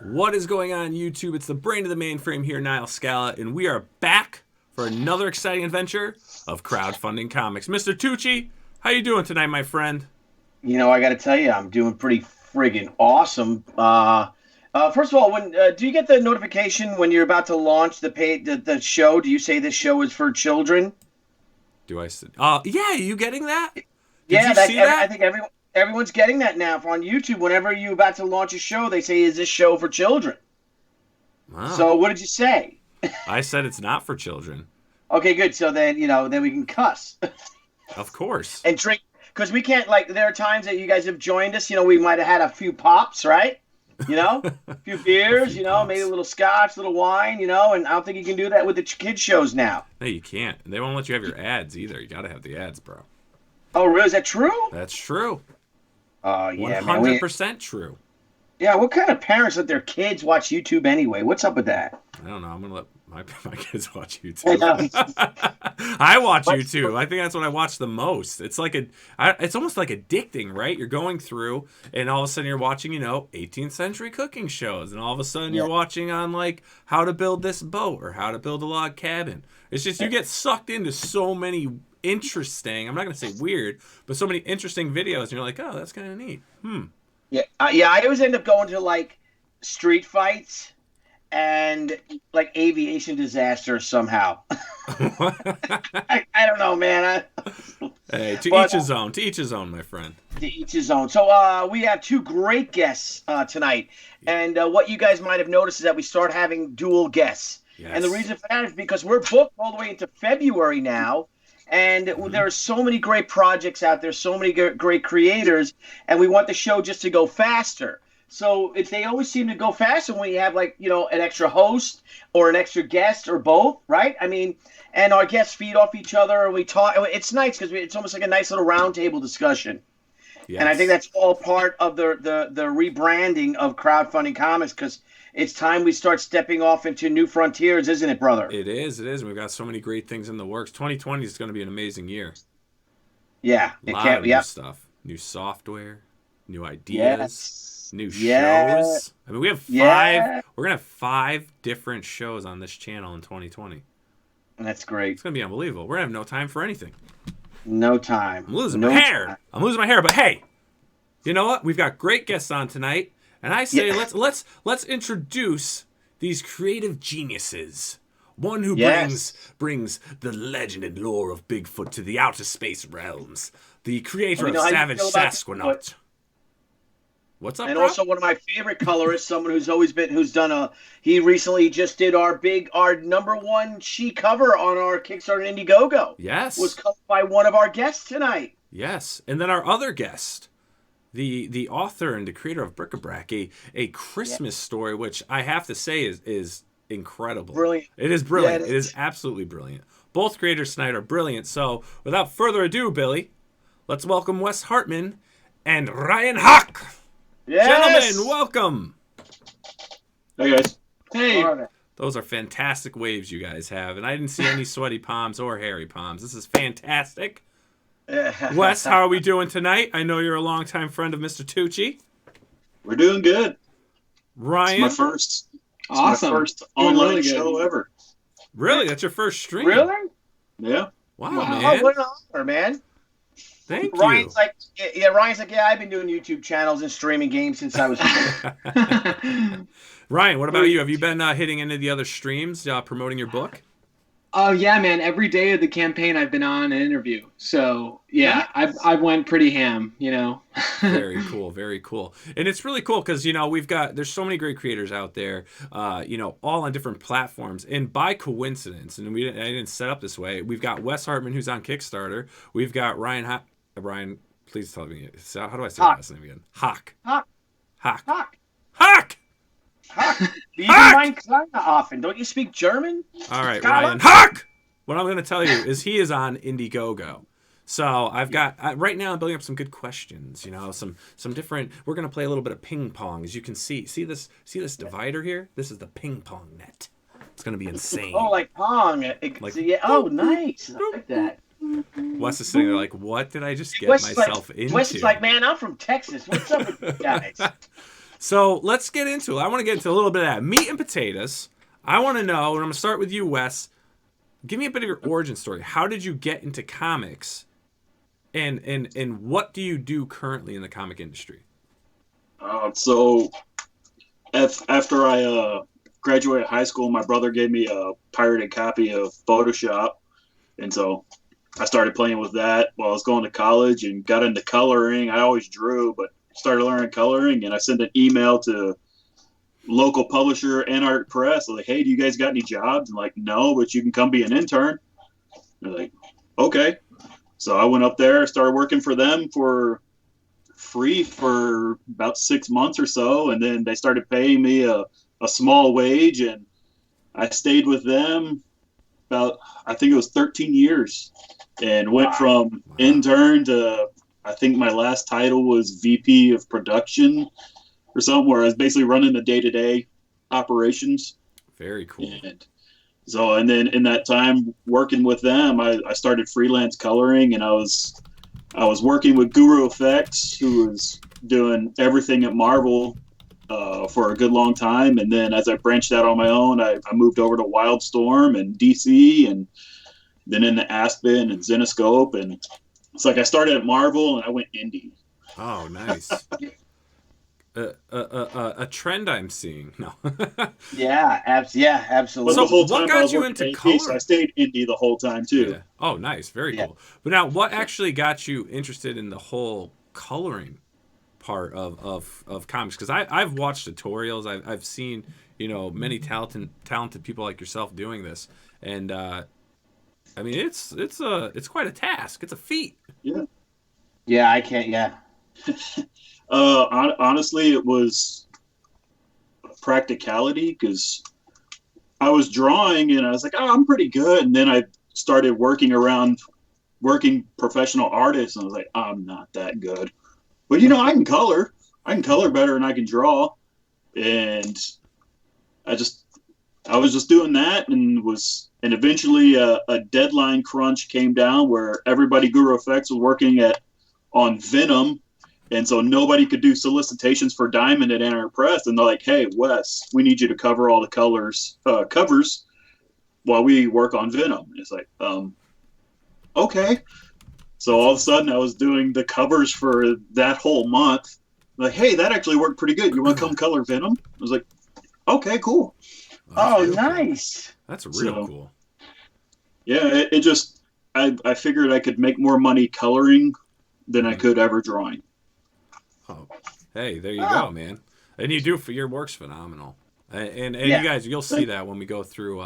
What is going on, YouTube? It's the brain of the mainframe here, Nile, Scala, and we are back for another exciting adventure of crowdfunding comics. Mr. Tucci, how you doing tonight, my friend? You know, I got to tell you, I'm doing pretty friggin' awesome. First of all, when do you get the notification when you're about to launch the show? Do you say this show is for children? Do I say? Yeah, you getting that? Did Yeah, you see that? I think everyone's getting that now on YouTube. Whenever you're about to launch a show, they say, "Is this show for children?" Wow. So, what did you say? I said it's not for children. Okay, good. So then, then we can cuss. Of course. And drink, because we can't, there are times that you guys have joined us. We might have had a few pops, right? A few beers, maybe a little scotch, a little wine, and I don't think you can do that with the kids shows now. No, you can't. They won't let you have your ads either. You got to have the ads, bro. Oh, really? Is that true? That's true. Yeah, 100% true. Yeah, what kind of parents let their kids watch YouTube anyway? What's up with that? I don't know. I'm going to let my kids watch YouTube. I watch YouTube. I think that's what I watch the most. It's it's almost like addicting, right? You're going through, and all of a sudden you're watching, 18th century cooking shows, and all of a sudden you're watching on how to build this boat or how to build a log cabin. It's just you get sucked into so many interesting, I'm not going to say weird, but so many interesting videos, and you're like, oh, that's kind of neat. Yeah, I always end up going to street fights and aviation disasters somehow. I don't know, man. Hey, each his own. To each his own, my friend. To each his own. So we have two great guests tonight, and what you guys might have noticed is that we start having dual guests. Yes. And the reason for that is because we're booked all the way into February now. And there are so many great projects out there, so many great creators, and we want the show just to go faster. So if they always seem to go faster when you have an extra host or an extra guest or both, right? I mean, and our guests feed off each other and we talk. It's nice because it's almost like a nice little roundtable discussion. Yes. And I think that's all part of the rebranding of crowdfunding comics, because it's time we start stepping off into new frontiers, isn't it, brother? It is. We've got so many great things in the works. 2020 is going to be an amazing year. Yeah. A lot of new stuff. New software, new ideas, new shows. I mean, we have 5. We're going to have 5 different shows on this channel in 2020. That's great. It's going to be unbelievable. We're going to have no time for anything. No time. I'm losing my hair. But hey, you know what? We've got great guests on tonight. And I say let's introduce these creative geniuses. One who brings the legend and lore of Bigfoot to the outer space realms. The creator of Savage Sasquanaut. What's up, and bro? Also one of my favorite colorists, someone he recently just did our number 1 she cover on our Kickstarter Indiegogo. Yes. Was colored by one of our guests tonight. Yes. And then our other guest, the author and the creator of BRIC-A-BRAC, a Christmas story, which I have to say is incredible. Brilliant. It is brilliant. It is absolutely brilliant. Both creators tonight are brilliant. So without further ado, Billy, let's welcome Wes Hartman and Ryan Haack. Yes. Gentlemen, welcome. Hey, guys. Hey. Those are fantastic waves you guys have, and I didn't see any sweaty palms or hairy palms. This is fantastic. Wes, how are we doing tonight? I know you're a longtime friend of Mr. Tucci. We're doing good. Ryan? It's my first online show ever. Really? That's your first stream? Really? Yeah. Wow, man. man. Oh, what an honor, man. Thank you. Ryan's like, I've been doing YouTube channels and streaming games since I was Ryan, what about you? Have you been hitting into the other streams, promoting your book? Oh, yeah, man. Every day of the campaign, I've been on an interview. So, yeah, I've went pretty ham, Very cool. Very cool. And it's really cool because, there's so many great creators out there, all on different platforms. And by coincidence, and I didn't set up this way, we've got Wes Hartman, who's on Kickstarter. We've got Ryan, please tell me. How do I say that last name again? Haack. You do mine kind of often. Don't you speak German? All right, Scala? Ryan Haack. What I'm going to tell you is he is on Indiegogo. So I've got right now I'm building up some good questions. Some different. We're going to play a little bit of ping pong, as you can see. See this divider here? This is the ping pong net. It's going to be insane. Oh, like pong. Oh, nice. I like that. Wes is sitting there like, what did I just get myself into? Wes is like, man, I'm from Texas. What's up with you guys? So let's get into it. I want to get into a little bit of that meat and potatoes. I want to know, and I'm going to start with you, Wes. Give me a bit of your origin story. How did you get into comics, and what do you do currently in the comic industry? So after I graduated high school, my brother gave me a pirated copy of Photoshop, and so I started playing with that while I was going to college and got into coloring. I always drew, but started learning coloring, and I sent an email to local publisher Anarch Press, like, hey, do you guys got any jobs? And like, no, but you can come be an intern. They're like, okay. So I went up there, started working for them for free for about 6 months or so, and then they started paying me a small wage, and I stayed with them about, I think it was 13 years, and went from intern to, I think my last title was VP of production or something, where I was basically running the day-to-day operations. Very cool. And then in that time working with them, I started freelance coloring, and I was working with Guru Effects, who was doing everything at Marvel for a good long time. And then as I branched out on my own, I moved over to Wildstorm and DC, and then into Aspen and Zenoscope. And it's like I started at Marvel and I went indie. Oh, nice. A trend I'm seeing. No. Yeah, absolutely. So what got you into color? So I stayed indie the whole time too. Yeah. Oh, nice. Very cool. But now, what actually got you interested in the whole coloring part of comics? Because I've watched tutorials. I've seen, many talented people like yourself doing this, and I mean, it's quite a task. It's a feat. Yeah. Yeah, I can't. Yeah. Honestly, it was practicality, because I was drawing and I was like, oh, I'm pretty good. And then I started working professional artists, and I was like, I'm not that good. But, I can color. I can color better than I can draw. And I was just doing that, and eventually a deadline crunch came down where everybody Guru Effects was working on Venom. And so nobody could do solicitations for Diamond at Anarch Press. And they're like, hey, Wes, we need you to cover all the covers while we work on Venom. It's like, okay. So all of a sudden I was doing the covers for that whole month. Like, hey, that actually worked pretty good. You want to come color Venom? I was like, okay, cool. Oh, nice. Cool. That's real cool. Yeah, I figured I could make more money coloring than I could ever drawing. Oh, hey, there you go, man. And you do, for your work's phenomenal. And you guys, you'll see that when we go through,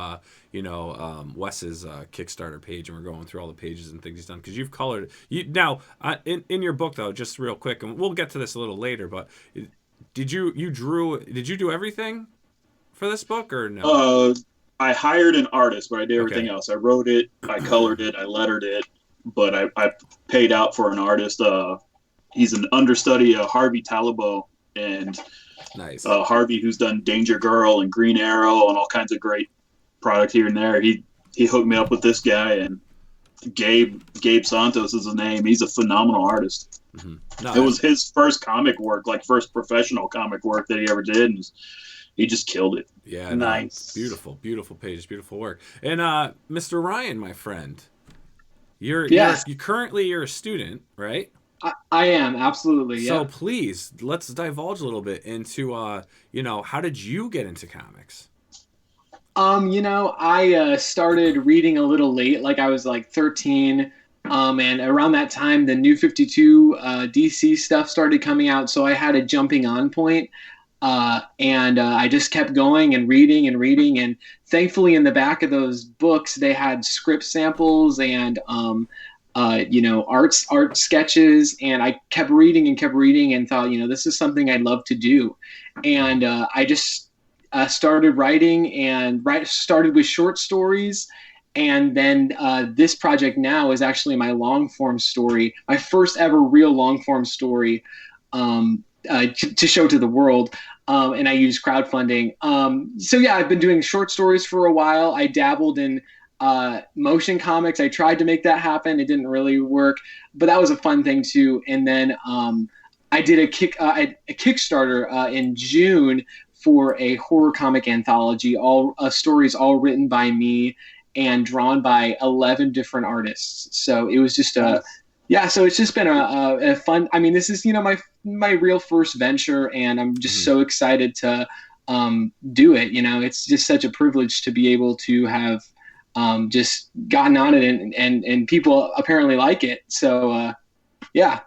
Wes's Kickstarter page, and we're going through all the pages and things he's done, because you've colored. Now, in your book, though, just real quick, and we'll get to this a little later, but did you do everything for this book, or no? I hired an artist, but I did everything else. I wrote it, I colored it, I lettered it, but I paid out for an artist. He's an understudy of Harvey Talbot, and nice. Harvey, who's done Danger Girl and Green Arrow and all kinds of great product here and there. He hooked me up with this guy, and Gabe Santos is his name. He's a phenomenal artist. Mm-hmm. No, it was his first comic work, like first professional comic work that he ever did, and he just killed it. Yeah, nice. No, beautiful pages, beautiful work. And Mr. Ryan, my friend, you're currently a student, right? I am, absolutely. So please, let's divulge a little bit into, how did you get into comics? I started reading a little late, like I was like 13. And around that time, the New 52 DC stuff started coming out. So I had a jumping on point. And I just kept going and reading. And thankfully, in the back of those books, they had script samples and, art sketches, and I kept reading and thought, this is something I'd love to do. And I just started writing, and started with short stories. And then this project now is actually my long form story, my first ever real long form story to show to the world. And I use crowdfunding. I've been doing short stories for a while. I dabbled in motion comics. I tried to make that happen. It didn't really work, but that was a fun thing too. And then I did a Kickstarter in June for a horror comic anthology, all stories all written by me and drawn by 11 different artists. So it was just so it's just been a fun. I mean, this is my real first venture, and I'm just so excited to do it. It's just such a privilege to be able to have just gotten on it, and people apparently like it. So yeah.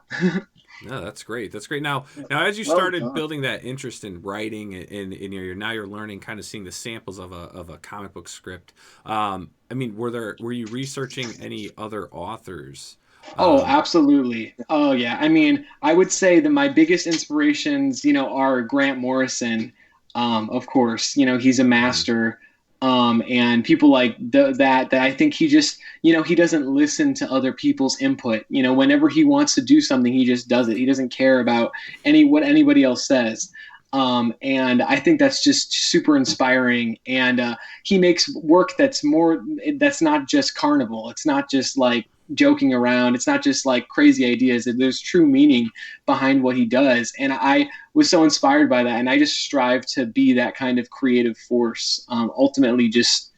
No, that's great. That's great. Now as you started building that interest in writing, and you're learning, kind of seeing the samples of a comic book script. I mean, were you researching any other authors? Oh, absolutely. Oh, yeah. I mean, I would say that my biggest inspirations, are Grant Morrison. Of course, he's a master. And people like that I think he just, he doesn't listen to other people's input. Whenever he wants to do something, he just does it. He doesn't care about what anybody else says. And I think that's just super inspiring. And he makes work that's not just carnival. It's not just like joking around. It's not just like crazy ideas. There's true meaning behind what he does. And I was so inspired by that. And I just strive to be that kind of creative force. Ultimately, just,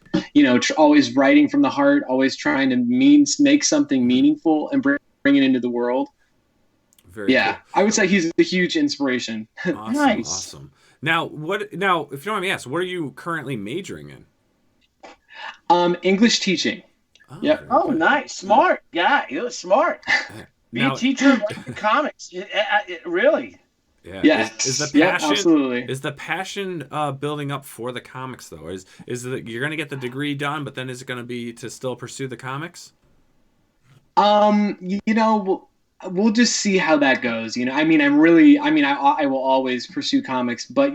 always writing from the heart, always trying to make something meaningful and bring it into the world. Very cool. I would say he's a huge inspiration. Awesome. Nice. Awesome. Now, if you don't mind me asking, what are you currently majoring in? English teaching. Oh, Yep. Oh, nice. Smart guy. You're smart. Be a teacher of like the comics. Really. Yeah. Yes. Is the passion? Absolutely. Is the passion building up for the comics though? Is that you're going to get the degree done, but then is it going to be to still pursue the comics? We'll just see how that goes. I will always pursue comics, but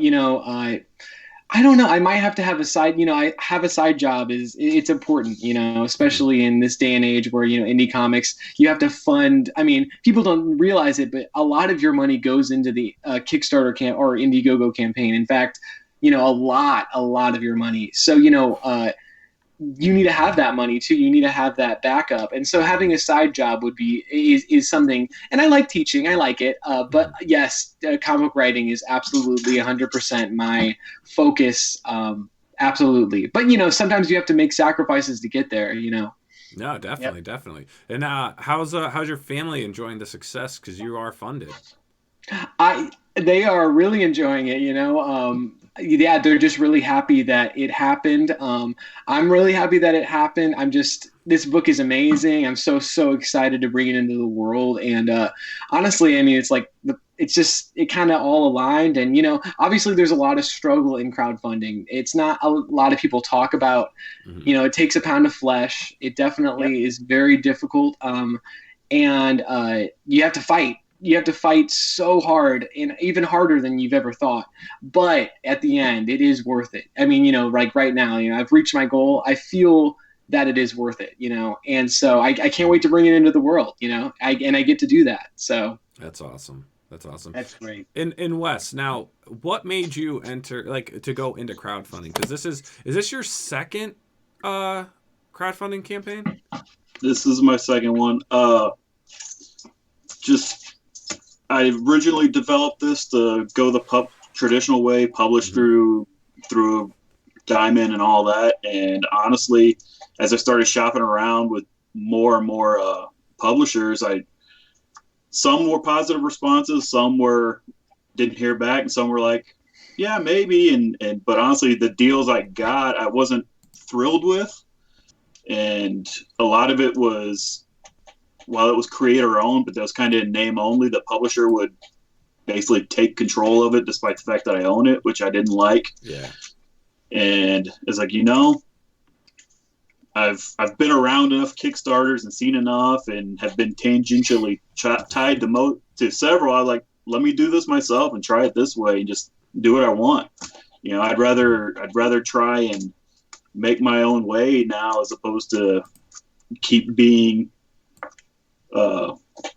I don't know. I might have to have a side. I have a side job. It's important. Especially in this day and age where indie comics, you have to fund. I mean, people don't realize it, but a lot of your money goes into the Kickstarter or Indiegogo campaign. In fact, a lot of your money. So you need to have that money too. You need to have that backup. And so having a side job is something, and I like teaching, I like it. But yes, comic writing is absolutely 100% my focus. Absolutely. But sometimes you have to make sacrifices to get there, No, definitely. Yep. Definitely. And how's your family enjoying the success? Cause you are funded. They are really enjoying it, yeah, they're just really happy that it happened. I'm really happy that it happened. This book is amazing. I'm so excited to bring it into the world. And honestly, I mean, it's like it kind of all aligned. And obviously, there's a lot of struggle in crowdfunding. It's not a lot of people talk about. Mm-hmm. It takes a pound of flesh. It definitely is very difficult. And you have to fight. You have to fight so hard, and even harder than you've ever thought. But at the end, it is worth it. I mean, like right now, I've reached my goal. I feel that it is worth it, and so I can't wait to bring it into the world, I get to do that. So that's awesome. That's awesome. That's great. In Wes, now, what made you to go into crowdfunding? Because is this your second crowdfunding campaign? This is my second one. I originally developed this to go the traditional way, published through Diamond and all that. And honestly, as I started shopping around with more and more publishers, some were positive responses, some didn't hear back, and some were like, yeah, maybe. But honestly, the deals I got, I wasn't thrilled with. And a lot of it was, while it was creator owned, but that was kind of in name only, the publisher would basically take control of it despite the fact that I own it, which I didn't like. Yeah. And it's like, I've been around enough Kickstarters and seen enough and have been tangentially tied to several. I was like, let me do this myself and try it this way and just do what I want. I'd rather try and make my own way now as opposed to keep being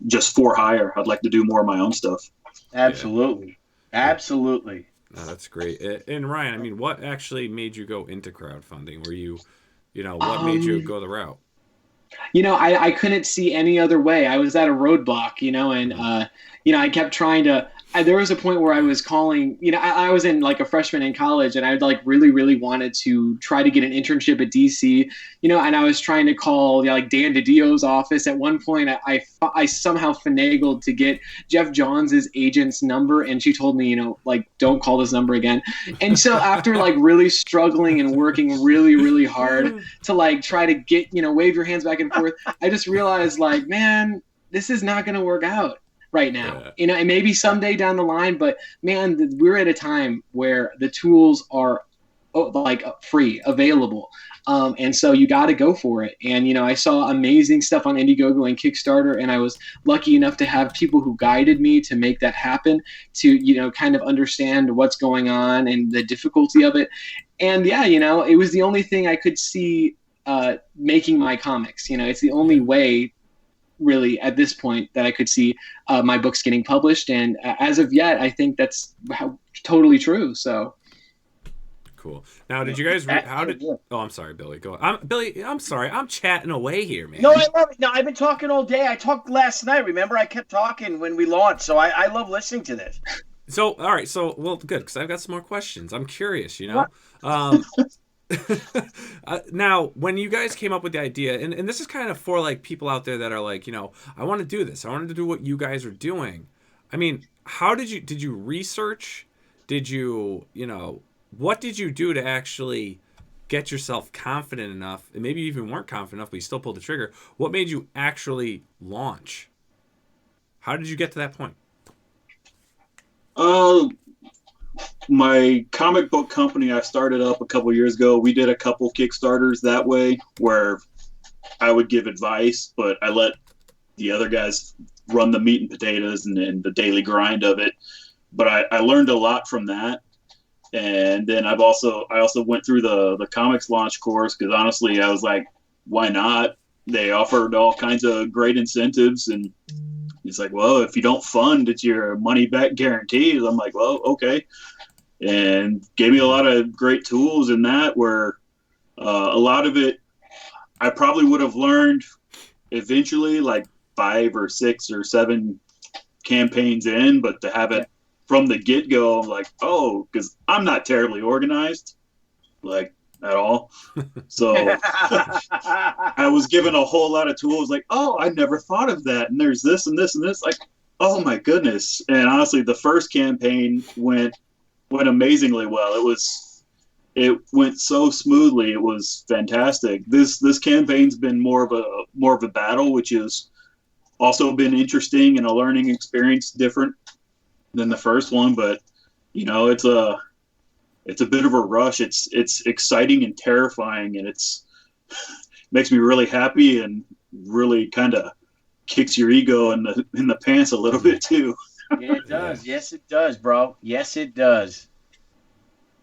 just for hire. I'd like to do more of my own stuff. Absolutely. Yeah. Absolutely. No, that's great. And Ryan, I mean, what actually made you go into crowdfunding? Were you, what made you go the route? I couldn't see any other way. I was at a roadblock, and I kept trying to. There was a point where I was calling. I was in like a freshman in college, and I like really, really wanted to try to get an internship at DC. And I was trying to call like Dan DiDio's office. At one point, I somehow finagled to get Jeff Johns' agent's number, and she told me, like, don't call this number again. And so after like really struggling and working really, really hard to like try to get wave your hands back and forth, I just realized like, man, this is not going to work out right now. And maybe someday down the line, but man, we're at a time where the tools are like free, available. And so you got to go for it. And, I saw amazing stuff on Indiegogo and Kickstarter, and I was lucky enough to have people who guided me to make that happen, to, kind of understand what's going on and the difficulty of it. And yeah, it was the only thing I could see making my comics. It's the only way really at this point that I could see my books getting published. And as of yet, I think that's totally true. So cool. Now, did you guys, oh, I'm sorry, Billy, go on. Billy, I'm sorry. I'm chatting away here, man. No, I love it. No, I've been talking all day. I talked last night. Remember, I kept talking when we launched. So I love listening to this. So, all right. So, well, good. Cause I've got some more questions. I'm curious, now, when you guys came up with the idea, and this is kind of for like people out there that are like, I want to do this. I wanted to do what you guys are doing. I mean, how did you research? Did you, what did you do to actually get yourself confident enough? And maybe you even weren't confident enough, but you still pulled the trigger. What made you actually launch? How did you get to that point? My comic book company I started up a couple years ago, we did a couple Kickstarters that way where I would give advice, but I let the other guys run the meat and potatoes and the daily grind of it. But I learned a lot from that. And then I also went through the comics launch course because honestly, I was like, why not? They offered all kinds of great incentives, and it's like, well, if you don't fund, it's your money back guarantees. I'm like, well, okay. And gave me a lot of great tools in that where a lot of it I probably would have learned eventually, like 5 or 6 or 7 campaigns in, but to have it from the get-go, I'm like, oh, because I'm not terribly organized, like, at all. So I was given a whole lot of tools, like, oh, I never thought of that, and there's this and this and this, like, oh my goodness. And honestly, the first campaign went amazingly well. It went so smoothly. It was fantastic. This campaign's been more of a battle, which has also been interesting and a learning experience, different than the first one. But it's a bit of a rush. It's exciting and terrifying, and it's makes me really happy and really kind of kicks your ego in the pants a little bit too. Yeah, it does. Yes, it does, bro. Yes, it does.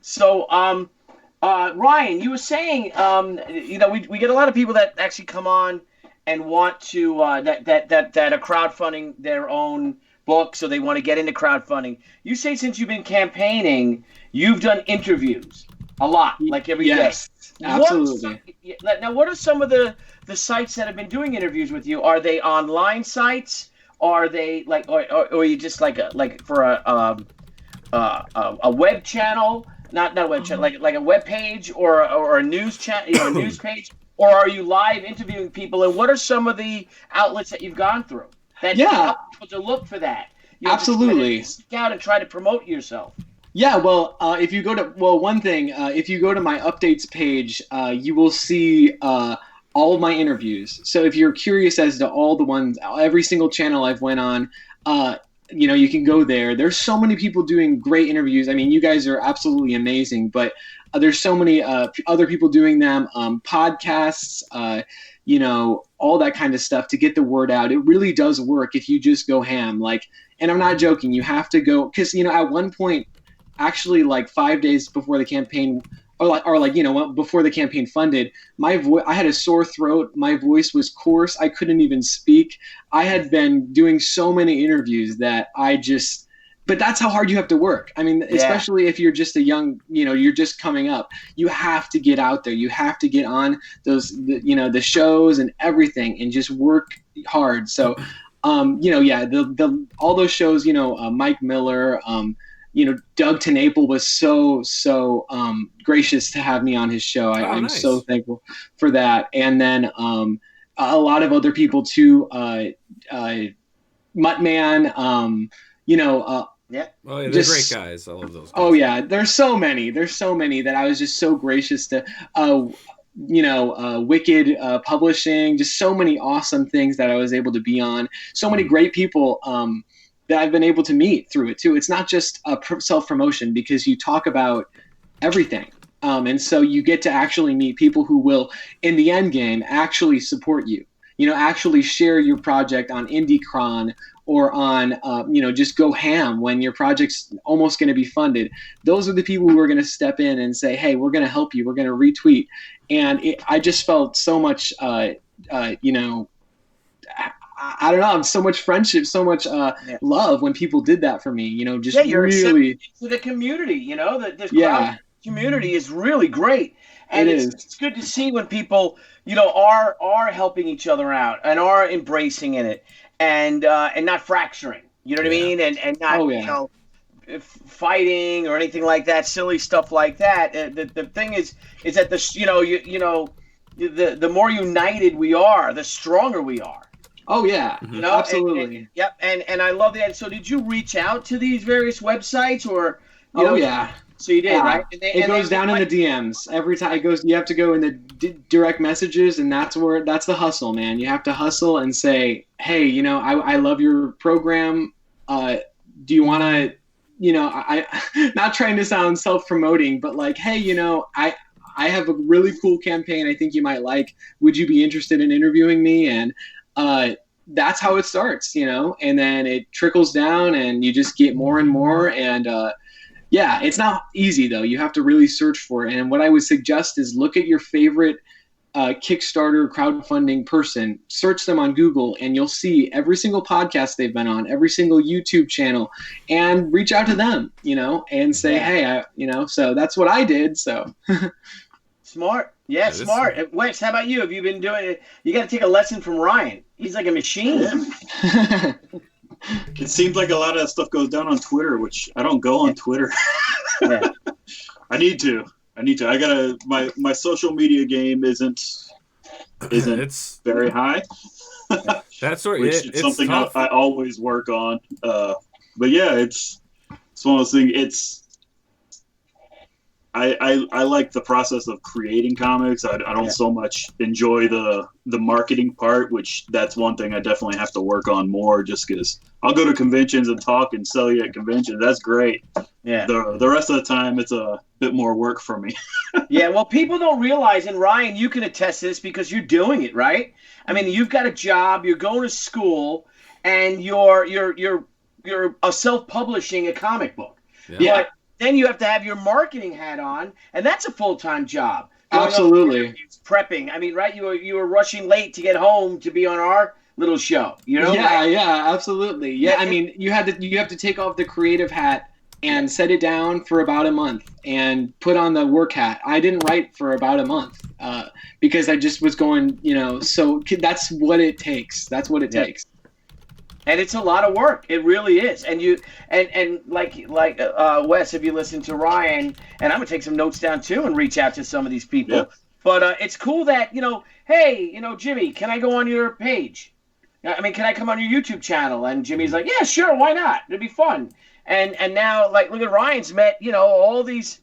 So, Ryan, you were saying, we get a lot of people that actually come on and want to that are crowdfunding their own book, so they want to get into crowdfunding. You say since you've been campaigning, you've done interviews a lot, like every day. Yes, absolutely. Now, what are some of the sites that have been doing interviews with you? Are they online sites? Are they like, or are you just like for a web channel? Not a web channel, like a web page or a news channel, a news page, or are you live interviewing people? And what are some of the outlets that you've gone through that help people to look for that? Absolutely. Stick out and try to promote yourself. Yeah, well, if you go to if you go to my updates page, you will see all of my interviews. So if you're curious as to all the ones, every single channel I've went on, you can go there. There's so many people doing great interviews. I mean, you guys are absolutely amazing, but there's so many other people doing them, podcasts, all that kind of stuff to get the word out. It really does work if you just go ham. And I'm not joking. You have to go because, at one point, actually like 5 days before the campaign before the campaign funded, I had a sore throat. My voice was coarse. I couldn't even speak. I had been doing so many interviews that but that's how hard you have to work. I mean, especially if you're just a young, you're just coming up, you have to get out there. You have to get on the shows and everything and just work hard. So, all those shows, Mike Miller, Doug TenNapel was so gracious to have me on his show. I'm nice. So thankful for that. And then a lot of other people too, Muttman, yeah. Oh, yeah, they're great guys. I love those guys. Oh yeah, there's so many that I was just so gracious to. Wicked Publishing, just so many awesome things that I was able to be on. So many great people that I've been able to meet through it too. It's not just a self-promotion, because you talk about everything. And so you get to actually meet people who will, in the end game, actually support you. Actually share your project on IndieCron or on, just go ham when your project's almost going to be funded. Those are the people who are going to step in and say, hey, we're going to help you. We're going to retweet. And I just felt so much, I don't know, so much friendship, so much love when people did that for me, you're really to the community, this community is really great. And it's good to see when people, are helping each other out and are embracing in it and not fracturing, you know what I mean? And not, fighting or anything like that, silly stuff like that. The thing is that the more united we are, the stronger we are. Oh yeah, absolutely. Yep, and I love that. So did you reach out to these various websites or? Yeah. So you did, right? It goes down in the DMs every time. It goes. You have to go in the direct messages, and that's the hustle, man. You have to hustle and say, hey, I love your program. Do you want to? I not trying to sound self-promoting, but like, hey, I have a really cool campaign I think you might like. Would you be interested in interviewing me? And that's how it starts, and then it trickles down and you just get more and more. And it's not easy though. You have to really search for it. And what I would suggest is look at your favorite Kickstarter crowdfunding person, search them on Google, and you'll see every single podcast they've been on, every single YouTube channel, and reach out to them, and say, hey, so that's what I did. So smart. Yeah, smart. Wes, how about you? Have you been doing it? You got to take a lesson from Ryan. He's like a machine. Yeah. It seems like a lot of that stuff goes down on Twitter, which I don't go on Twitter. I need to. I gotta. My social media game isn't very high. That's right. It's something I always work on. But yeah, it's one of those things. I like the process of creating comics. I don't so much enjoy the marketing part, which that's one thing I definitely have to work on more, just because I'll go to conventions and talk and sell you at conventions. That's great. Yeah. The rest of the time, it's a bit more work for me. Yeah, well, people don't realize, and Ryan, you can attest to this because you're doing it, right? I mean, you've got a job, you're going to school, and you're self-publishing a comic book. Yeah. But then you have to have your marketing hat on, and that's a full-time job. Absolutely. Prepping. I mean, right? You were rushing late to get home to be on our little show. Yeah, right? Yeah, absolutely. Yeah, I mean, you have to take off the creative hat and set it down for about a month and put on the work hat. I didn't write for about a month because I just was going, so that's what it takes. That's what it takes. And it's a lot of work. It really is. And you and like Wes, if you listen to Ryan, and I'm gonna take some notes down too and reach out to some of these people. Yeah. But it's cool that hey, Jimmy, can I go on your page? I mean, can I come on your YouTube channel? And Jimmy's like, yeah, sure, why not? It'd be fun. And now, like, look at Ryan's met all these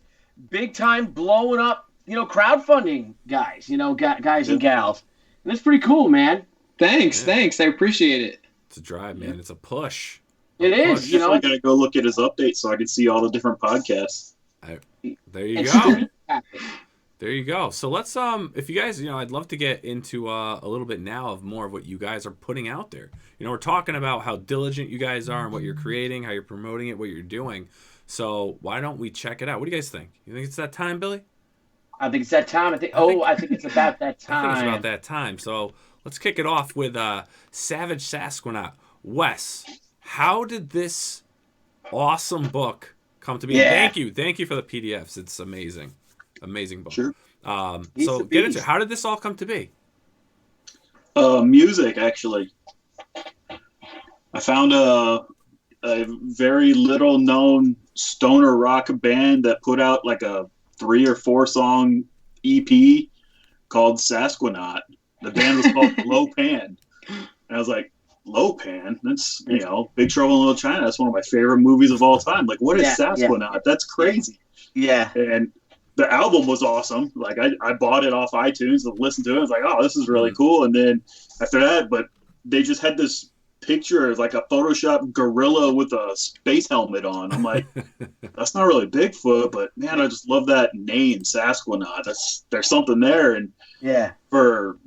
big time blowing up crowdfunding guys, guys and gals, and it's pretty cool, man. Thanks. I appreciate it. It's a drive, man. It's a push. It is. I gotta go look at his updates so I can see all the different podcasts. There you go. There you go. So let's if you guys, I'd love to get into a little bit now of more of what you guys are putting out there. We're talking about how diligent you guys are and what you're creating, how you're promoting it, what you're doing. So why don't we check it out? What do you guys think? You think it's that time, Billy? I think it's that time. I think it's about that time. I think it's about that time. So let's kick it off with Savage Sasquanaut. Wes, how did this awesome book come to be. Yeah. Thank you for the PDFs. It's amazing book. Sure. So get into it. How did this all come to be? Music, actually. I found a very little known stoner rock band that put out like a 3 or 4 song EP called Sasquanaut. The band was called Low Pan. And I was like, Low Pan? That's, Big Trouble in Little China. That's one of my favorite movies of all time. Like, what is Sasquanaut? Yeah. That's crazy. Yeah. And the album was awesome. Like, I bought it off iTunes and listened to it. I was like, oh, this is really cool. And then after that, but they just had this picture of like a Photoshop gorilla with a space helmet on. I'm like, that's not really Bigfoot, but man, I just love that name, Sasquanaut. There's something there. And for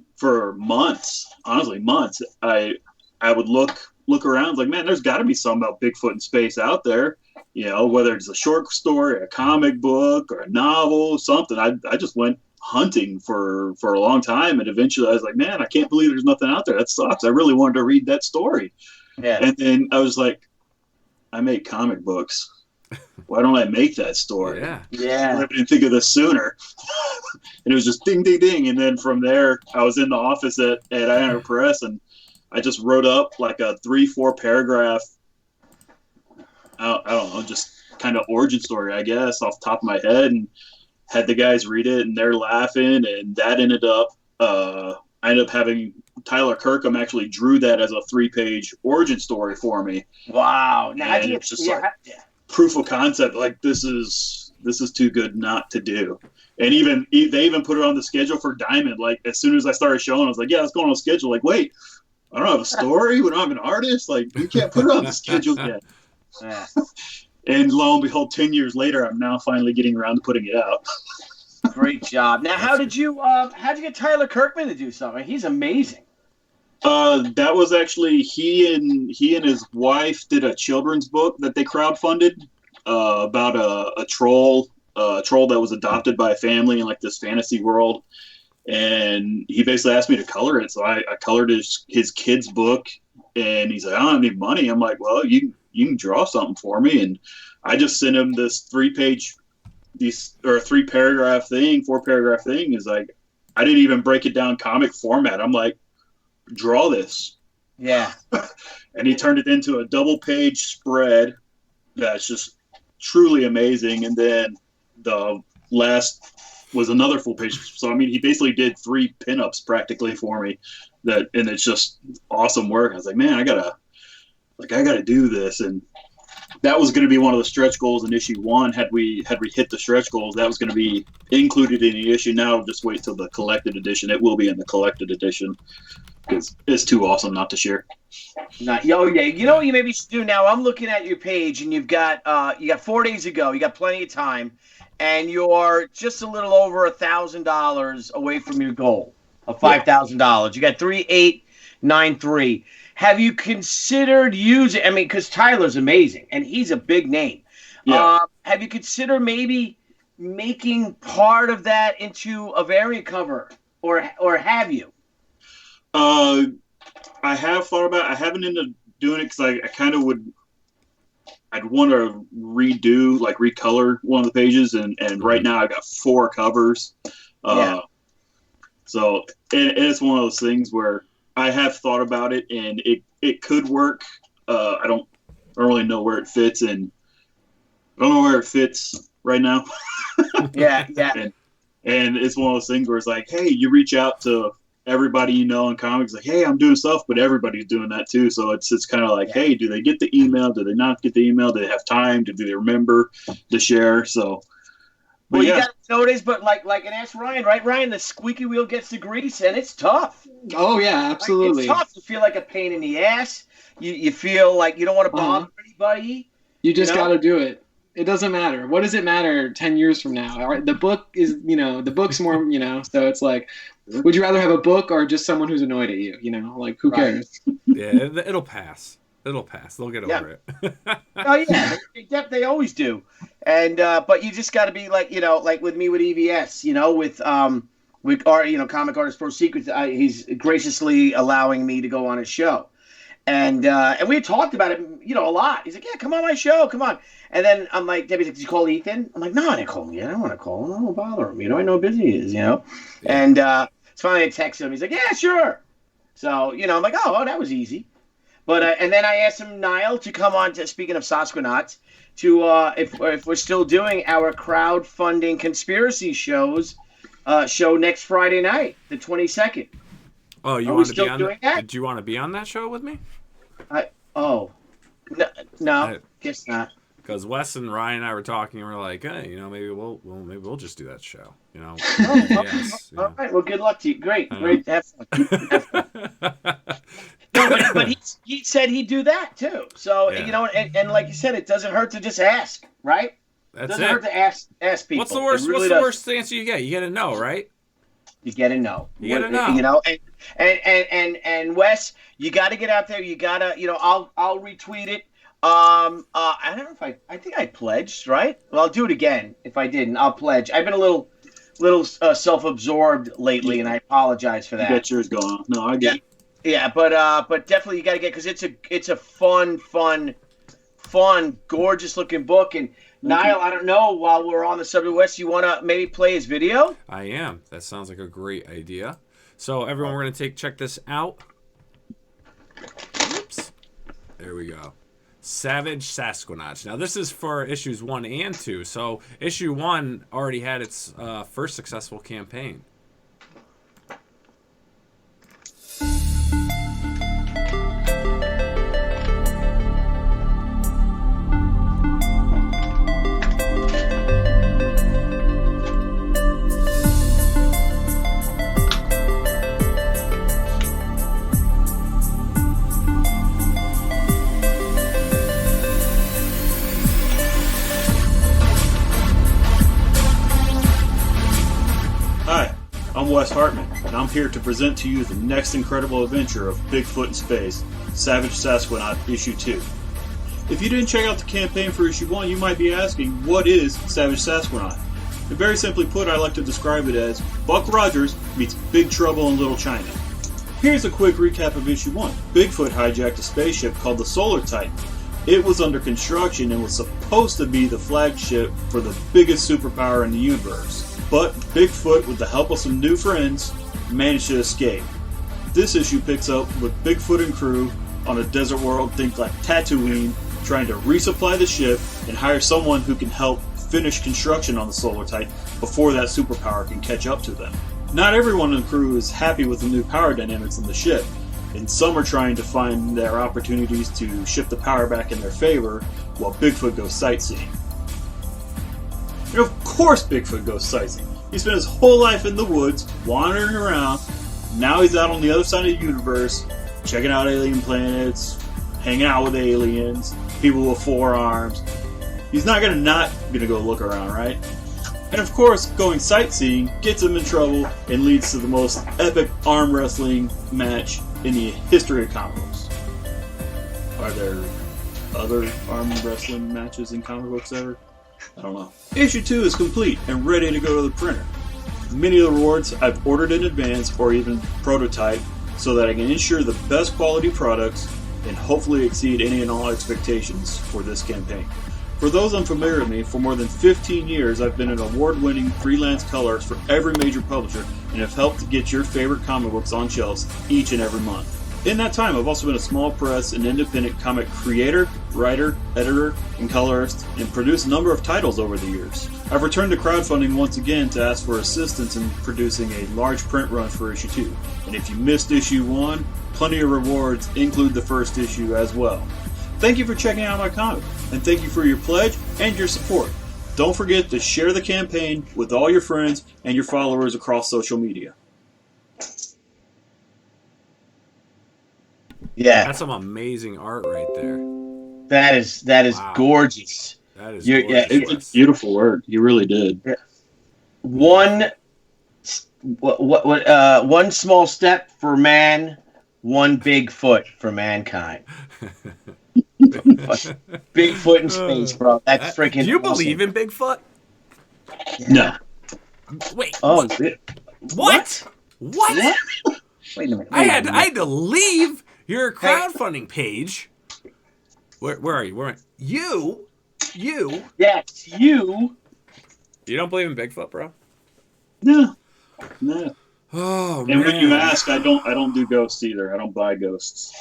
months, honestly, months, I would look around, like, man, there's got to be something about Bigfoot in space out there. Whether it's a short story, a comic book, or a novel, something. I just went hunting for a long time, and eventually I was like, man, I can't believe there's nothing out there. That sucks. I really wanted to read that story. Yeah. And then I was like, I make comic books. Why don't I make that story? Yeah. I didn't think of this sooner. And it was just ding, ding, ding. And then from there, I was in the office at Iron Press, and I just wrote up like a 3-4 paragraph, I don't know, just kind of origin story, I guess, off the top of my head, and had the guys read it, and they're laughing, and that ended up, I ended up having Tyler Kirkham actually drew that as a 3-page origin story for me. Wow. Now, and it's just like proof of concept, like this is too good not to do. And they even put it on the schedule for Diamond. Like, as soon as I started showing, I was like, yeah, it's going on the schedule. Like, wait, I don't have a story. We don't have an artist. Like, you can't put it on the schedule yet. Yeah. And lo and behold, 10 years later, I'm now finally getting around to putting it out. Great job. Now, how'd you get Tyler Kirkham to do something? He's amazing. That was actually he and his wife did a children's book that they crowdfunded about a troll that was adopted by a family in like this fantasy world. And he basically asked me to color it. So I colored his kid's book, and he's like, I don't have any money. I'm like, well, you can draw something for me. And I just sent him this 3-paragraph thing, 4-paragraph thing. Is like, I didn't even break it down comic format. I'm like, draw this. Yeah. And he turned it into a double-page spread that's just truly amazing. And then the last was another full page. So, I mean, he basically did 3 pinups practically for me. And it's just awesome work. I was like, man, I gotta do this. And that was going to be one of the stretch goals in issue 1. Had we hit the stretch goals, that was going to be included in the issue. Now just wait till the collected edition. It will be in the collected edition because it's too awesome not to share. Oh yeah, you know what you maybe should do now? I'm looking at your page, and you got 4 days to go. You got plenty of time, and you're just a little over $1,000 away from your goal of $5,000. You got 3,893. Have you considered using? I mean, because Tyler's amazing, and he's a big name. Yeah. Have you considered maybe making part of that into a variant cover, or have you? I have thought about it. I haven't ended up doing it because I kind of would. I'd want to recolor one of the pages, and right now I've got 4 covers. So and it's one of those things where I have thought about it, and it could work. I don't really know where it fits, and I don't know where it fits right now. Yeah. And it's one of those things where it's like, hey, you reach out to everybody you know in comics, like, hey, I'm doing stuff, but everybody's doing that too. So it's kind of like, hey, do they get the email? Do they not get the email? Do they have time? Do they remember to share? So. Well, you got to notice, but like and ask Ryan, right? Ryan, the squeaky wheel gets the grease, and it's tough. Oh yeah, absolutely. It's tough. You feel like a pain in the ass. You feel like you don't want to bother anybody. You just got to do it. It doesn't matter. What does it matter 10 years from now? All right, the book is, the book's more, so it's like, would you rather have a book or just someone who's annoyed at you? Like, who cares? Yeah, it'll pass. They'll get over it. Oh yeah, they always do. And but you just got to be like, like with me with EVS, with our, Comic Artist Pro Secrets, he's graciously allowing me to go on his show. And we had talked about it, a lot. He's like, yeah, come on my show, come on. And then I'm like, Debbie's like, did you call Ethan? I'm like, no, I didn't call him yet. I don't want to call him. I don't bother him. I know how busy he is, Yeah. And so finally I texted him. He's like, yeah, sure. So, I'm like, oh, that was easy. But and then I asked him, Nile, to come on to, speaking of Sasquanauts, to if we're still doing our crowdfunding conspiracy show next Friday night, the 22nd. Oh, you want to be on that? Did you want to be on that show with me? No, guess not. Because Wes and Ryan and I were talking, and we're like, hey, maybe we'll just do that show. Yes, all right. Well, good luck to you. Great. Have fun. No, but he said he'd do that too. So and like you said, it doesn't hurt to just ask, right? It doesn't hurt to ask people. What's the worst? What's the worst answer you get? You get a no, right? You get a no. You get a no. And Wes, you got to get out there. You got to, I'll retweet it. I don't know if I think I pledged, right? Well, I'll do it again. If I didn't, I'll pledge. I've been a little self-absorbed lately, and I apologize for that. You got yours going on. No, I get it. Yeah, but definitely you got to get, because it's a fun, gorgeous looking book. And Nile, I don't know, while we're on the subject, Wes, you want to maybe play his video? I am. That sounds like a great idea. So everyone, we're going to check this out. Oops. There we go. Savage Sasquanauts. Now this is for issues 1 and 2. So issue 1 already had its first successful campaign. I'm Wes Hartman, and I'm here to present to you the next incredible adventure of Bigfoot in Space, Savage Sasquanaut Issue 2. If you didn't check out the campaign for Issue 1, you might be asking, what is Savage Sasquanaut? And very simply put, I like to describe it as Buck Rogers meets Big Trouble in Little China. Here's a quick recap of Issue 1. Bigfoot hijacked a spaceship called the Solar Titan. It was under construction and was supposed to be the flagship for the biggest superpower in the universe. But Bigfoot, with the help of some new friends, managed to escape. This issue picks up with Bigfoot and crew on a desert world, think like Tatooine, trying to resupply the ship and hire someone who can help finish construction on the Solar Titan before that superpower can catch up to them. Not everyone in the crew is happy with the new power dynamics in the ship, and some are trying to find their opportunities to shift the power back in their favor while Bigfoot goes sightseeing. And of course Bigfoot goes sightseeing. He spent his whole life in the woods, wandering around. Now he's out on the other side of the universe, checking out alien planets, hanging out with aliens, people with 4 arms. He's not gonna go look around, right? And of course, going sightseeing gets him in trouble and leads to the most epic arm wrestling match in the history of comic books. Are there other arm wrestling matches in comic books ever? I don't know. Issue 2 is complete and ready to go to the printer. Many of the rewards I've ordered in advance or even prototype so that I can ensure the best quality products and hopefully exceed any and all expectations for this campaign. For those unfamiliar with me, for more than 15 years I've been an award-winning freelance colorist for every major publisher and have helped to get your favorite comic books on shelves each and every month. In that time, I've also been a small press and independent comic creator, writer, editor, and colorist, and produced a number of titles over the years. I've returned to crowdfunding once again to ask for assistance in producing a large print run for Issue 2. And if you missed Issue 1, plenty of rewards include the first issue as well. Thank you for checking out my comic, and thank you for your pledge and your support. Don't forget to share the campaign with all your friends and your followers across social media. Yeah, that's some amazing art right there. That is wow. Gorgeous. That is gorgeous. Yeah, it's beautiful work. You really did. Yeah. One small step for man, one big foot for mankind. Bigfoot in space, bro. That's freaking. Do you awesome. believe in Bigfoot? No. Wait. Oh, what? Wait a minute. I had to leave Your crowdfunding page. Where are you? You. Yes, you. You don't believe in Bigfoot, bro? No. Oh man. And when you ask, I don't do ghosts either. I don't buy ghosts.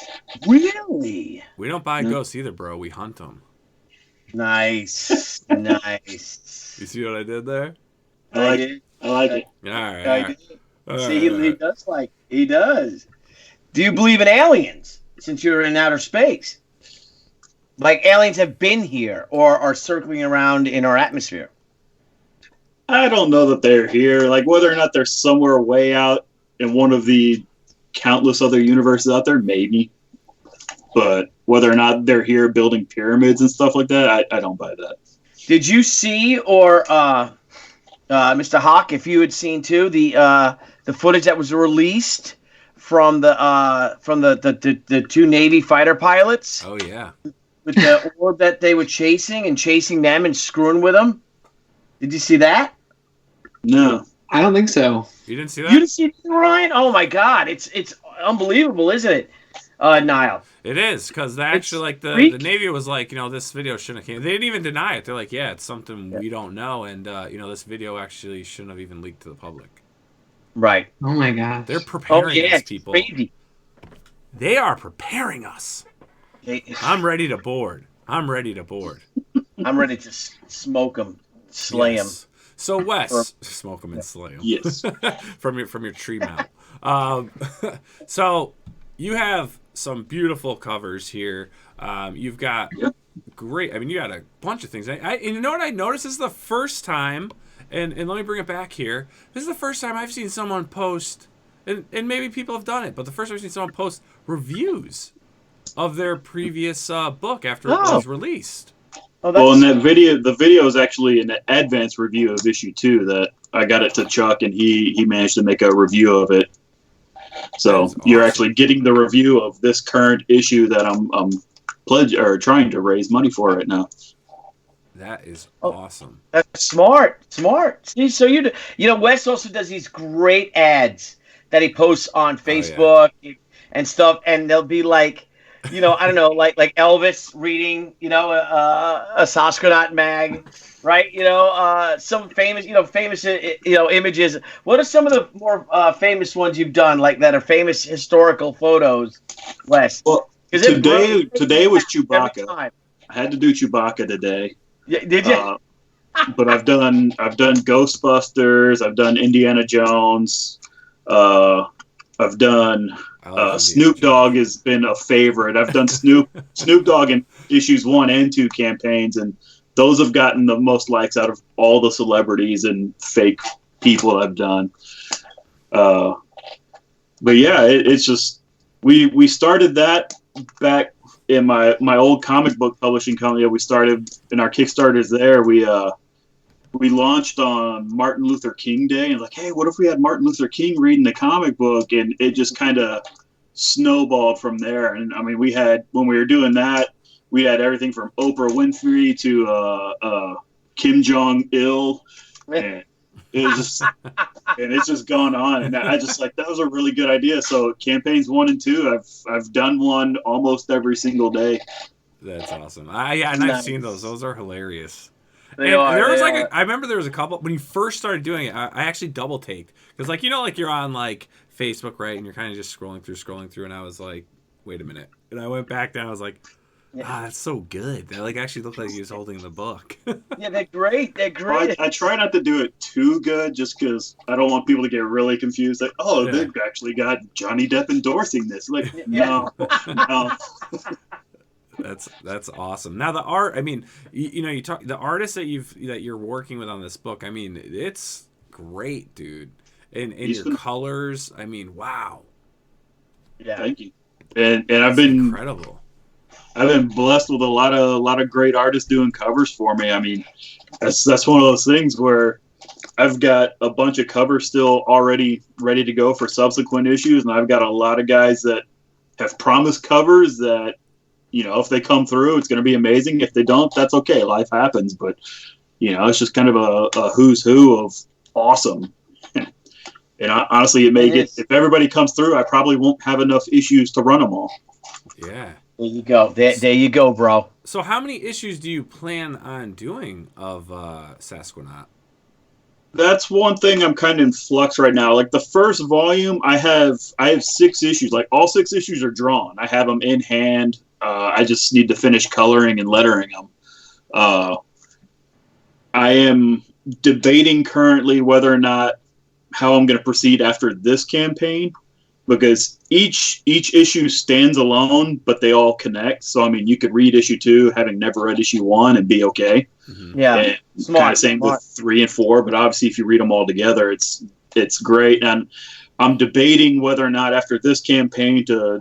Really? We don't buy ghosts either, bro. We hunt them. Nice. Nice. You see what I did there? I like it. All right. He does. Do you believe in aliens since you're in outer space? Like aliens have been here or are circling around in our atmosphere? I don't know that they're here. Like whether or not they're somewhere way out in one of the countless other universes out there, maybe. But whether or not they're here building pyramids and stuff like that, I don't buy that. Did you see, or Mr. Haack, if you had seen too, the footage that was released from the two Navy fighter pilots? Oh yeah. With the orb that they were chasing them and screwing with them? Did you see that? No. I don't think so. You didn't see that? You didn't see it, Ryan? Oh my God, it's unbelievable, isn't it, Nile? It is, because actually, like the Navy was like, this video shouldn't have came. They didn't even deny it. They're like, yeah, it's something we don't know, and this video actually shouldn't have even leaked to the public. Right. Oh my God. They're preparing us, people. Crazy. They are preparing us. I'm ready to board. I'm ready to smoke them, slay them. So Wes, smoke them and slay them. Yes. from your tree mount. So you have some beautiful covers here. You've got great. I mean, you got a bunch of things. And you know what I noticed? This is the first time, and let me bring it back here. This is the first time I've seen someone post, and maybe people have done it, but the first time I've seen someone post reviews of their previous book after it was released. Oh, well, in that video, the video is actually an advanced review of issue 2 that I got it to Chuck, and he managed to make a review of it. So awesome. You're actually getting the review of this current issue that I'm trying to raise money for right now. That is awesome. That's smart. See, so Wes also does these great ads that he posts on Facebook and stuff, and they'll be like, I don't know, like Elvis reading, a Sasquanaut mag, right? Some famous images. What are some of the more famous ones you've done, like that are famous historical photos, Wes? Well, today was Chewbacca. I had to do Chewbacca today. Yeah, did you? But I've done Ghostbusters. I've done Indiana Jones. I've done Snoop Dogg has been a favorite. I've done Snoop Dogg in issues 1 and 2 campaigns, and those have gotten the most likes out of all the celebrities and fake people I've done. But yeah, it's just we started that back in my old comic book publishing company. We started in our Kickstarters there. We launched on Martin Luther King Day, and like, hey, what if we had Martin Luther King reading the comic book? And it just kind of snowballed from there. And I mean, when we were doing that, we had everything from Oprah Winfrey to Kim Jong-il, and it's just gone on. And I just like, that was a really good idea. So campaigns 1 and 2, I've done one almost every single day. That's awesome. I've seen those. Those are hilarious. I remember there was a couple when you first started doing it. I actually double taked because, like, you're on like Facebook, right, and you're kind of just scrolling through, and I was like, wait a minute, and I went back down. I was like, that's so good. They like actually look like he was holding the book. Yeah, they're great. Well, I try not to do it too good, just because I don't want people to get really confused. Like, they've actually got Johnny Depp endorsing this. Like, no. That's awesome. Now the art, I mean, you talk the artist that you're working with on this book. I mean, it's great, dude. And your colors, I mean, wow. Yeah, thank you. And I've been incredible. I've been blessed with a lot of great artists doing covers for me. I mean, that's one of those things where I've got a bunch of covers still already ready to go for subsequent issues, and I've got a lot of guys that have promised covers that, if they come through, it's going to be amazing. If they don't, that's okay. Life happens. But, it's just kind of a who's who of awesome. And honestly, if everybody comes through, I probably won't have enough issues to run them all. Yeah. There you go. There you go, bro. So how many issues do you plan on doing of Sasquanaut? That's one thing I'm kind of in flux right now. Like the first volume, I have 6 issues. Like all 6 issues are drawn. I have them in hand. I just need to finish coloring and lettering them. I am debating currently whether or not how I'm going to proceed after this campaign, because each issue stands alone, but they all connect. So I mean, you could read issue 2 having never read issue 1 and be okay. Mm-hmm. Yeah, and kind of same with 3 and 4. But obviously, if you read them all together, it's great. And I'm debating whether or not after this campaign to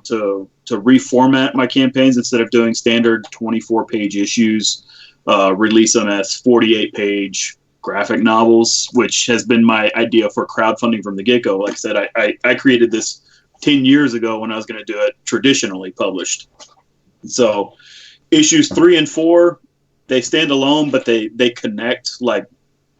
reformat my campaigns instead of doing standard 24-page issues, release them as 48-page graphic novels, which has been my idea for crowdfunding from the get-go. Like I said, I created this 10 years ago when I was going to do it traditionally published. So issues 3 and 4, they stand alone, but they connect. Like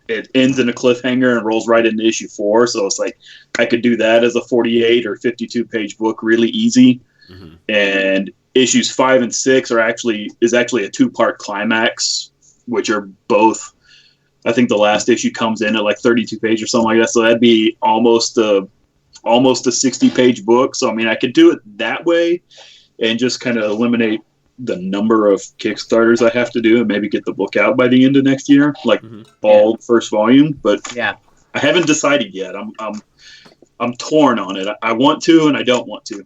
it ends in a cliffhanger and rolls right into issue 4. So it's like I could do that as a 48 or 52-page book really easy. Mm-hmm. And issues 5 and 6 is actually a 2-part climax, which are both. I think the last issue comes in at like 32 pages or something like that. So that'd be almost a 60-page book. So I mean, I could do it that way and just kind of eliminate the number of Kickstarters I have to do and maybe get the book out by the end of next year, like all first volume. But yeah, I haven't decided yet. I'm torn on it. I want to and I don't want to.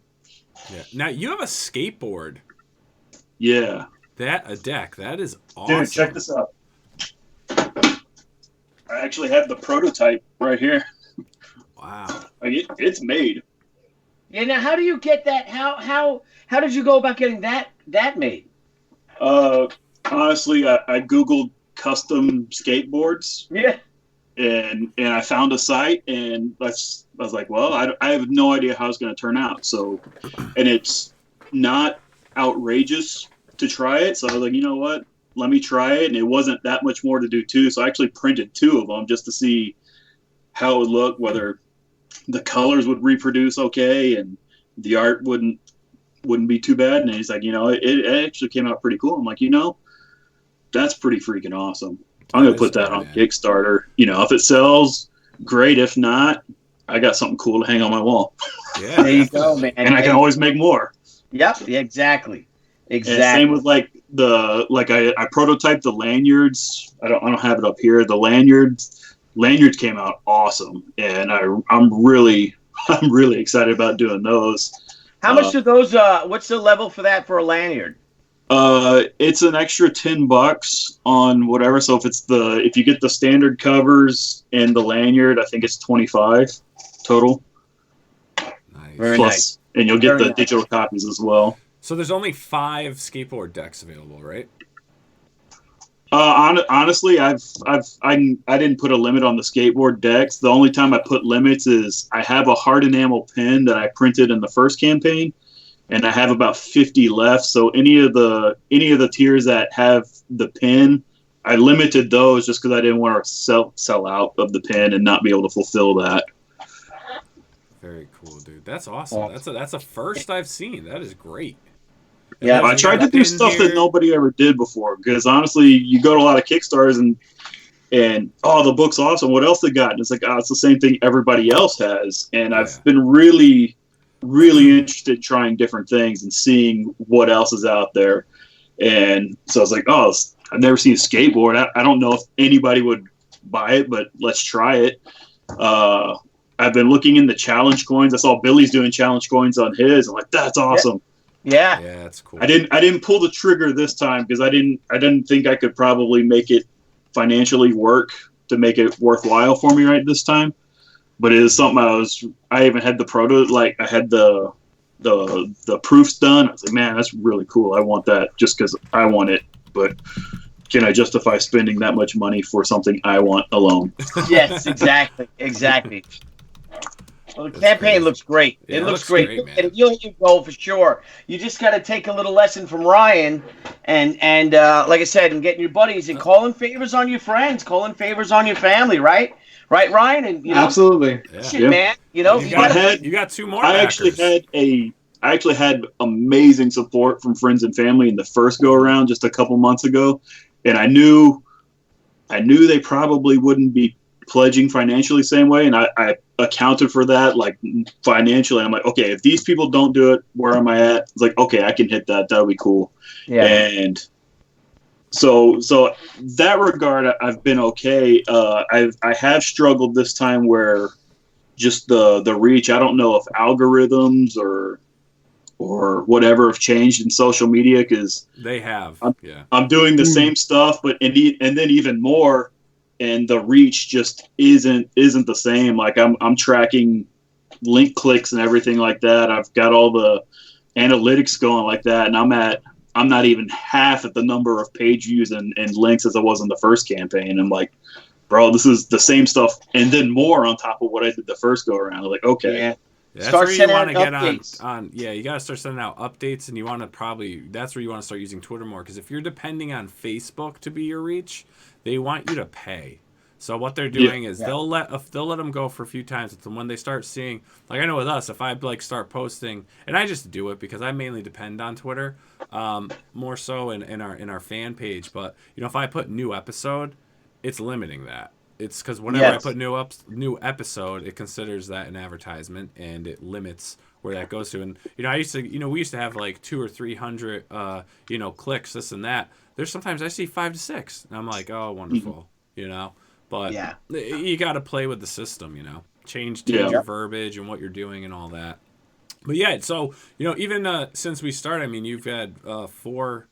Yeah. Now you have a skateboard. Yeah. A deck. That is awesome. Dude, check this out. I actually have the prototype right here. Wow. Like it's made. Yeah. Now, how do you get that? How did you go about getting that made? Honestly, I Googled custom skateboards. Yeah. And I found a site, and I was like, well, I have no idea how it's going to turn out. So, and it's not outrageous to try it. So I was like, you know what? Let me try it. And it wasn't that much more to do too. So I actually printed 2 of them just to see how it would look, whether the colors would reproduce okay and the art wouldn't be too bad. And he's like, it actually came out pretty cool. I'm like, that's pretty freaking awesome. I'm going to put that on Kickstarter. If it sells, great. If not, I got something cool to hang on my wall. Yeah, there you go, man. And I can always make more. Yep, exactly. And same with I prototyped the lanyards. I don't have it up here. The lanyards came out awesome, and I'm really excited about doing those. How much do those? What's the level for that for a lanyard? It's an extra $10 on whatever. So if you get the standard covers and the lanyard, I think it's $25 total. Nice. Very Plus, nice. And you'll get the digital copies as well. So there's only 5 skateboard decks available, right? Honestly, I didn't put a limit on the skateboard decks. The only time I put limits is I have a hard enamel pen that I printed in the first campaign, and I have about 50 left. So any of the tiers that have the pen, I limited those just because I didn't want to sell out of the pen and not be able to fulfill that. Very cool, dude. That's awesome. That's a first I've seen. That is great. Yeah, I tried to do stuff that nobody ever did before, because honestly, you go to a lot of Kickstarters and the book's awesome. What else they got? And it's like, it's the same thing everybody else has. And I've been really, really interested in trying different things and seeing what else is out there. And so I was like, I've never seen a skateboard. I don't know if anybody would buy it, but let's try it. I've been looking into challenge coins. I saw Billy's doing challenge coins on his. I'm like, that's awesome. Yeah, that's cool. I didn't pull the trigger this time because I didn't think I could probably make it financially work to make it worthwhile for me right this time. But it is something I even had the proto, like I had the proofs done. I was like, man, that's really cool. I want that just because I want it. But can I justify spending that much money for something I want alone? Yes, exactly. Well, the campaign looks great. Yeah, it looks great. Man. You'll hit your goal for sure. You just got to take a little lesson from Ryan, and like I said, and getting your buddies and calling favors on your friends, calling favors on your family, right? Right, Ryan? And absolutely. Shit, man. You got 2 more. I actually I actually had amazing support from friends and family in the first go around just a couple months ago, and I knew they probably wouldn't be pledging financially the same way, and I accounted for that like financially. I'm like, okay, if these people don't do it, where am I at? It's like, okay, I can hit that. That'll be cool. Yeah. And so that regard, I've been okay. I have struggled this time where just the reach. I don't know if algorithms or whatever have changed in social media, because they have. I'm doing the same stuff, but and then even more, and the reach just isn't the same. Like I'm tracking link clicks and everything like that. I've got all the analytics going like that, and I'm not even half at the number of page views and links as I was in the first campaign. I'm like, bro, this is the same stuff, and then more on top of what I did the first go around. I'm like, okay. Yeah. That's where you want to get on. Yeah, you got to start sending out updates, and you want to that's where you want to start using Twitter more, because if you're depending on Facebook to be your reach, they want you to pay. So what they're doing is they'll let them go for a few times, and when they start seeing, like I know with us, if I like start posting, and I just do it because I mainly depend on Twitter, more so in our fan page. But if I put new episode, it's limiting that. It's because whenever I put new episode, it considers that an advertisement, and it limits where that goes to. And I used to, we used to have like 200 or 300, clicks, this and that. There's sometimes I see 5 to 6, and I'm like, oh, wonderful, But you got to play with the system, change your verbiage and what you're doing and all that. But so even since we started, I mean, you've had four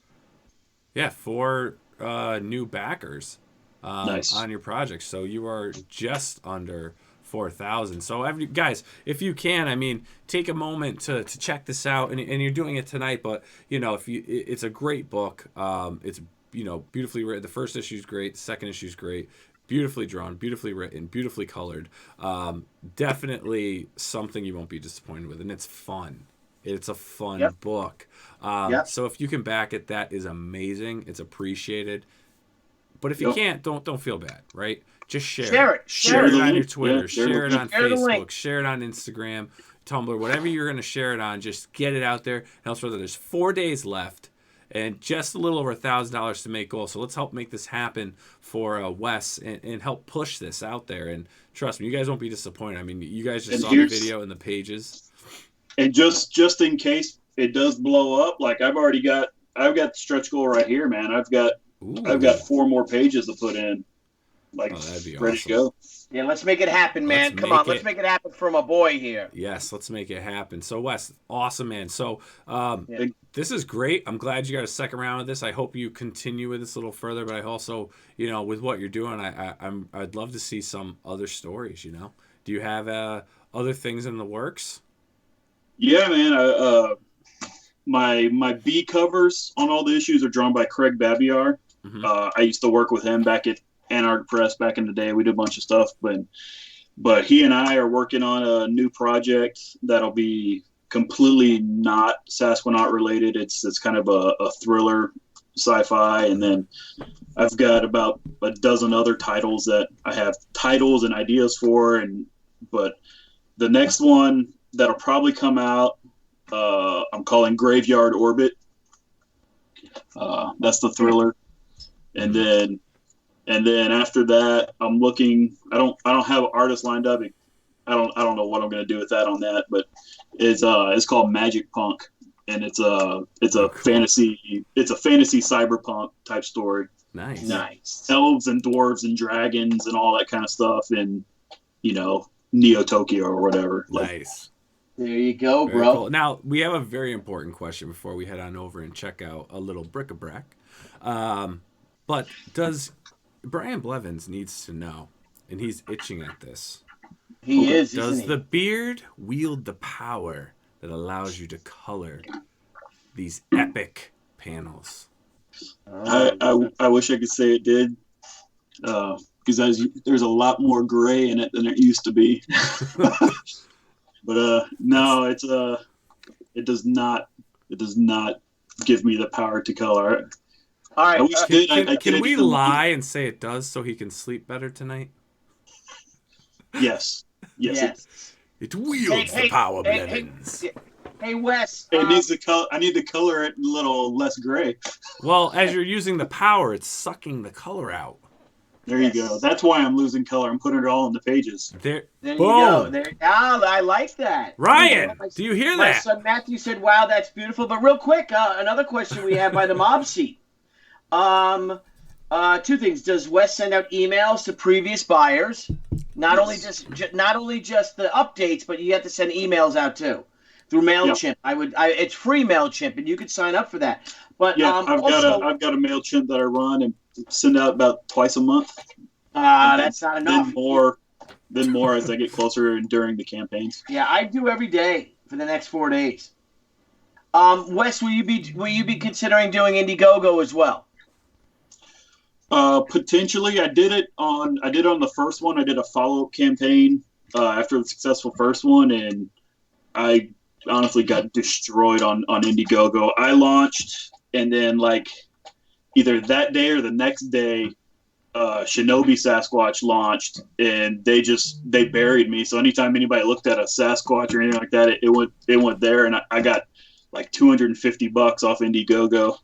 new backers. Nice. On your project, so you are just under 4,000. So guys, if you can, I mean, take a moment to check this out, and you're doing it tonight. But it's a great book. It's beautifully written. The first issue is great. The second issue is great. Beautifully drawn, beautifully written, beautifully colored. Definitely something you won't be disappointed with, and it's fun. It's a fun book. So if you can back it, that is amazing. It's appreciated. But if you can't, don't feel bad, right? Just share it. Share it on your Twitter. Share it on Facebook. Share it on Instagram, Tumblr, whatever you're going to share it on. Just get it out there. And also, there's 4 days left, and just a little over $1,000 to make goal. So let's help make this happen for Wes and help push this out there. And trust me, you guys won't be disappointed. I mean, you guys just saw the video and the pages. And just in case it does blow up, like I've got the stretch goal right here, man. I've got 4 more pages to put in. Like, that'd be ready awesome. to go. Yeah, let's make it happen, man. Come on, let's make it happen for my boy here. Yes, let's make it happen. So, Wes, awesome, man. So, this is great. I'm glad you got a second round of this. I hope you continue with this a little further, but I also, with what you're doing, I'd love to see some other stories, Do you have other things in the works? Yeah, man. My B covers on all the issues are drawn by Craig Babiar. Mm-hmm. I used to work with him back at Anarch Press back in the day. We did a bunch of stuff, but he and I are working on a new project that'll be completely not Sasquanaut related. It's kind of a thriller sci-fi, and then I've got about a dozen other titles that I have titles and ideas for, but the next one that'll probably come out, I'm calling Graveyard Orbit. That's the thriller. And then after that, I'm looking. I don't have artists lined up. I don't know what I'm going to do with that on that. But it's called Magic Punk, and it's a fantasy cyberpunk type story. Nice. Elves and dwarves and dragons and all that kind of stuff in Neo Tokyo or whatever. Nice. There you go, Very bro. Cool. Now, we have a very important question before we head on over and check out a little BRIC-A-BRAC. But does Brian Blevins needs to know, and he's itching at this. He is, Does isn't he? the beard wield the power that allows you to color these epic panels? I wish I could say it did, because there's a lot more gray in it than there used to be. But no, it does not give me the power to color. All right. Can we lie and say it does so he can sleep better tonight? Yes. It wields the power, Blevins. Hey, Wes. It needs to color. I need to color it a little less gray. Well, as you're using the power, it's sucking the color out. There you go. That's why I'm losing color. I'm putting it all in the pages. There you go. I like that. Ryan, do you hear my that? son Matthew said, "Wow, that's beautiful." But real quick, another question we have by the mob seat. Two things. Does Wes send out emails to previous buyers? Not only just the updates, but you have to send emails out too through MailChimp. Yep. It's free MailChimp, and you could sign up for that. But yeah, I've got a MailChimp that I run and send out about twice a month. That's not enough. Then more as I get closer during the campaigns. Yeah, I do every day for the next 4 days. Wes, will you be considering doing Indiegogo as well? Potentially. I did it on the first one. I did a follow-up campaign after the successful first one, and I honestly got destroyed on Indiegogo. I launched, and then like either that day or the next day, Shinobi Sasquatch launched, and they buried me. So anytime anybody looked at a Sasquatch or anything like that, it went there, and I got like $250 off Indiegogo.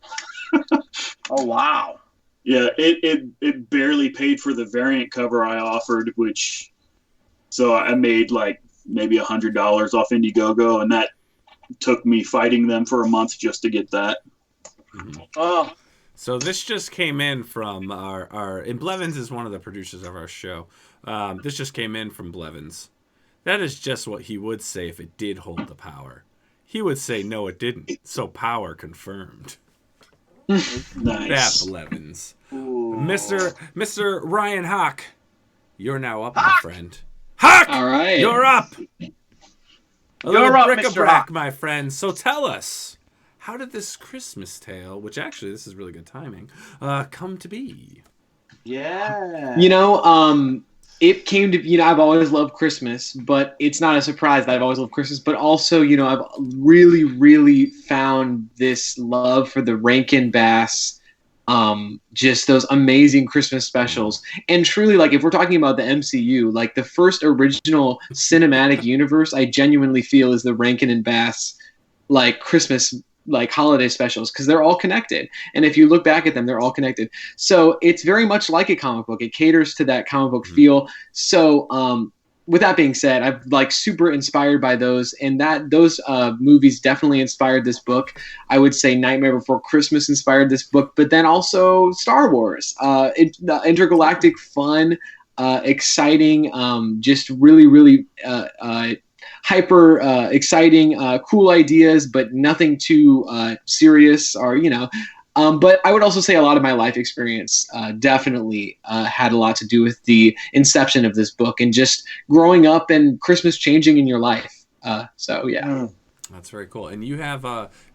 Oh wow! Yeah, it barely paid for the variant cover I offered, so I made like maybe $100 off Indiegogo, and that took me fighting them for a month just to get that. Mm-hmm. Oh. So this just came in from and Blevins is one of the producers of our show. This just came in from Blevins. That is just what he would say if it did hold the power. He would say, no, it didn't. So power confirmed. Nice. That Blevins. Mr. Ryan Haack, you're now up, my friend. Haack! All right. You're up. You're up, BRIC-A-BRAC, my friend. So tell us, how did this Christmas tale, which actually this is really good timing, come to be? Yeah. It came to, I've always loved Christmas, but it's not a surprise that I've always loved Christmas. But also, I've really, really found this love for the Rankin Bass, just those amazing Christmas specials. And truly, like, if we're talking about the MCU, like the first original cinematic universe, I genuinely feel is the Rankin and Bass, like, Christmas like holiday specials, because they're all connected. And if you look back at them, they're all connected. So it's very much like a comic book. It caters to that comic book feel. So with that being said, I'm like super inspired by those, and those movies definitely inspired this book. I would say Nightmare Before Christmas inspired this book, but then also Star Wars, the intergalactic fun, exciting, just really, really hyper exciting, cool ideas, but nothing too serious or, but I would also say a lot of my life experience definitely had a lot to do with the inception of this book and just growing up and Christmas changing in your life. So, yeah. That's very cool. And you have,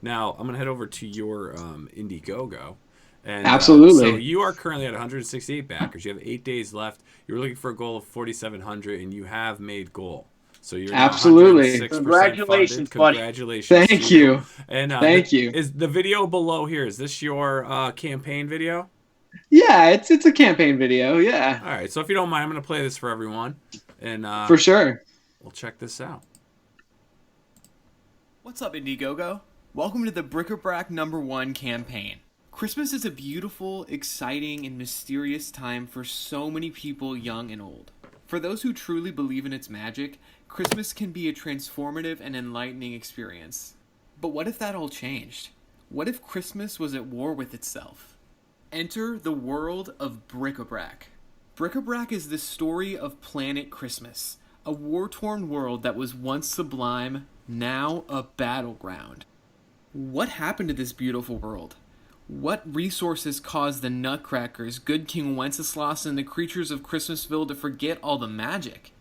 now I'm going to head over to your Indiegogo. And, absolutely. So you are currently at 168 backers. You have 8 days left. You're looking for a goal of 4,700, and you have made goal. So you're absolutely. Congratulations, buddy. Congratulations. Thank you. And thank you. Is the video below here? Is this your campaign video? Yeah, it's a campaign video. Yeah. All right. So if you don't mind, I'm going to play this for everyone, and for sure, we'll check this out. What's up, Indiegogo? Welcome to the BRIC-A-BRAC #1 campaign. Christmas is a beautiful, exciting, and mysterious time for so many people, young and old. For those who truly believe in its magic, Christmas can be a transformative and enlightening experience. But what if that all changed? What if Christmas was at war with itself? Enter the world of BRIC-A-BRAC. BRIC-A-BRAC is the story of Planet Christmas, a war-torn world that was once sublime, now a battleground. What happened to this beautiful world? What resources caused the Nutcrackers, Good King Wenceslas, and the creatures of Christmasville to forget all the magic?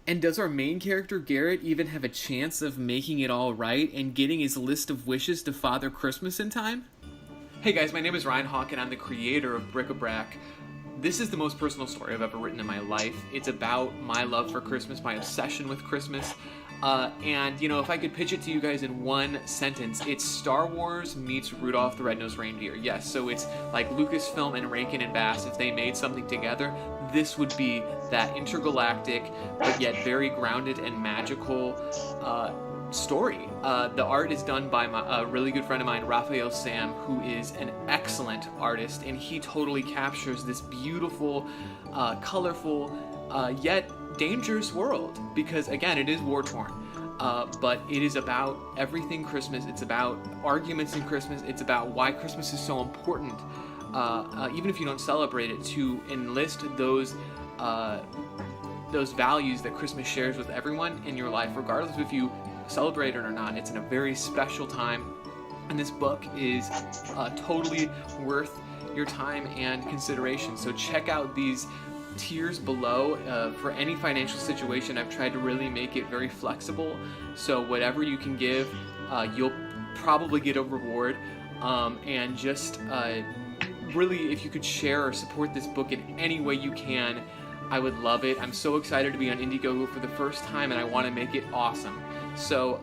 And does our main character, Garrett, even have a chance of making it all right and getting his list of wishes to Father Christmas in time? Hey guys, my name is Ryan Haack, and I'm the creator of BRIC-A-BRAC. This is the most personal story I've ever written in my life. It's about my love for Christmas, my obsession with Christmas. And, if I could pitch it to you guys in one sentence, it's Star Wars meets Rudolph the Red-Nosed Reindeer. Yes, so it's like Lucasfilm and Rankin and Bass. If they made something together, this would be that intergalactic, but yet very grounded and magical story. The art is done by a really good friend of mine, Raphael Sam, who is an excellent artist, and he totally captures this beautiful, colorful, yet dangerous world, because again, it is war-torn. But it is about everything Christmas. It's about arguments in Christmas. It's about why Christmas is so important, even if you don't celebrate it, to enlist those values that Christmas shares with everyone in your life, regardless of if you celebrate it or not. It's in a very special time, and this book is totally worth your time and consideration. So check out these tiers below. For any financial situation, I've tried to really make it very flexible, so whatever you can give, you'll probably get a reward, and just really, if you could share or support this book in any way you can, I would love it. I'm so excited to be on Indiegogo for the first time, and I want to make it awesome. So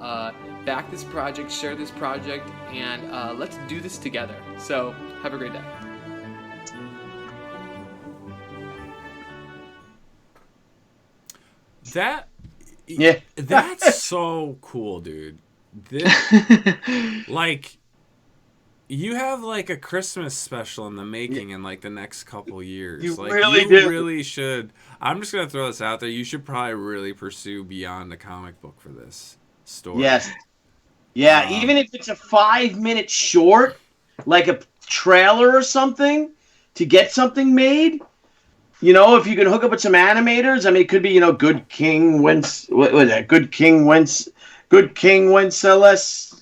back this project, share this project, and let's do this together. So have a great day. That's so cool, dude. Like, you have like a Christmas special in the making in like the next couple years. You like, really you do. really should. I'm just gonna throw this out there. You should probably really pursue beyond the comic book for this story. Yes. Yeah, even if it's a 5-minute short, like a trailer or something, to get something made. You know, if you can hook up with some animators, I mean, it could be, you know, Good King Wenceslas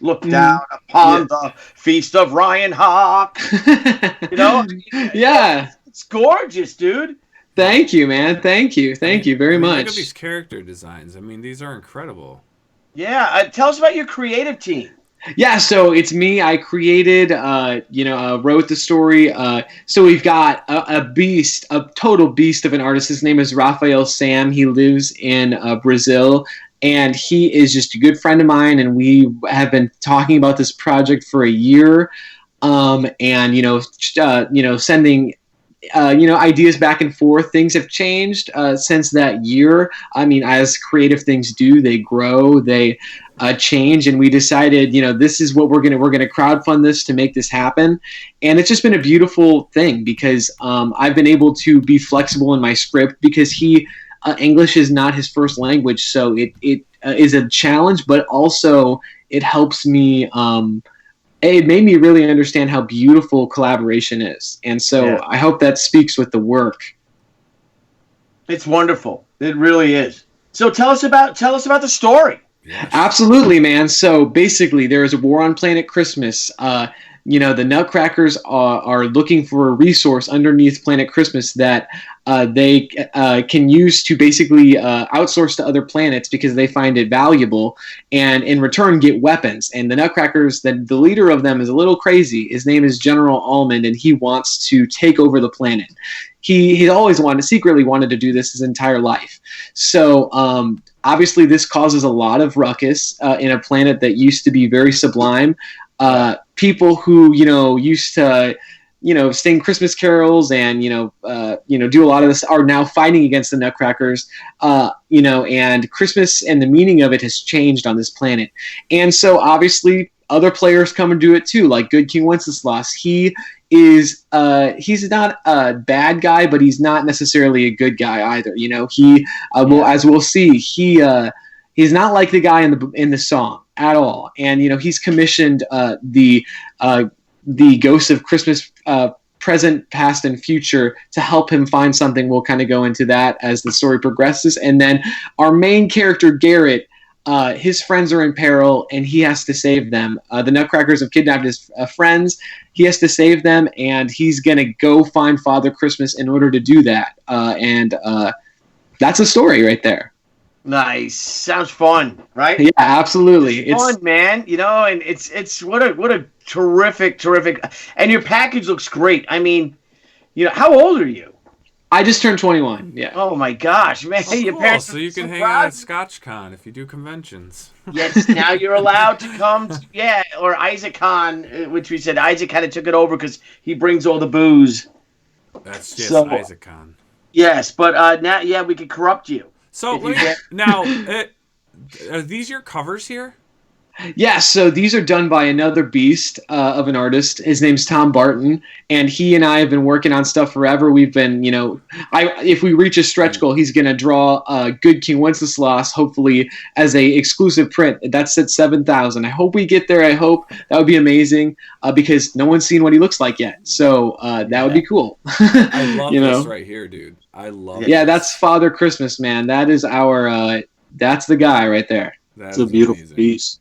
looked down upon the feast of Ryan Haack. You know, yeah, it's gorgeous, dude. Thank you, man. Thank you very much. Look at these character designs. I mean, these are incredible. Yeah, tell us about your creative team. Yeah, so it's me. I created, wrote the story. So we've got a total beast of an artist. His name is Raphael Sam. He lives in Brazil, and he is just a good friend of mine. And we have been talking about this project for a year, and sending ideas back and forth. Things have changed since that year. I mean, as creative things do, they grow, they change, and we decided, this is what we're gonna crowdfund this to make this happen. And it's just been a beautiful thing because I've been able to be flexible in my script because English is not his first language, so it is a challenge, but also it helps me. It made me really understand how beautiful collaboration is. And so I hope that speaks with the work. It's wonderful. It really is. So tell us about the story. Yes. Absolutely, man. So basically there is a war on planet Christmas. The Nutcrackers are looking for a resource underneath Planet Christmas that they can use to basically outsource to other planets because they find it valuable, and in return get weapons. And the Nutcrackers, the leader of them is a little crazy. His name is General Almond, and he wants to take over the planet. He always secretly wanted to do this his entire life. So obviously this causes a lot of ruckus in a planet that used to be very sublime. People who used to sing Christmas carols and do a lot of this are now fighting against the Nutcrackers. And Christmas and the meaning of it has changed on this planet. And so obviously other players come and do it too, like Good King Wenceslas. He's not a bad guy, but he's not necessarily a good guy either. As we'll see, he's not like the guy in the song at all. And he's commissioned the ghosts of Christmas present, past, and future to help him find something. We'll kind of go into that as the story progresses. And then our main character, Garrett, his friends are in peril, and he has to save them. The Nutcrackers have kidnapped his friends. He has to save them, and he's going to go find Father Christmas in order to do that. And that's a story right there. Nice. Sounds fun, right? Yeah, absolutely. It's fun, man. And it's what a terrific. And your package looks great. I mean, how old are you? I just turned 21. Yeah. Oh my gosh, man! Your cool. parents. So you can hang out at ScotchCon if you do conventions. Yes, now you're allowed to come. Or IsaacCon, which we said Isaac kind of took it over because he brings all the booze. That's just IsaacCon. Yes, but now, we can corrupt you. So now, are these your covers here? Yeah, so these are done by another beast of an artist. His name's Tom Barton, and he and I have been working on stuff forever. We've been, if we reach a stretch goal, he's going to draw Good King Wenceslas, hopefully as a exclusive print. That's at 7,000. I hope we get there. I hope that would be amazing because no one's seen what he looks like yet. So that would be cool. I love this right here, dude. I love. Yeah, that's Father Christmas, man. That is that's the guy right there. That's a beautiful amazing piece.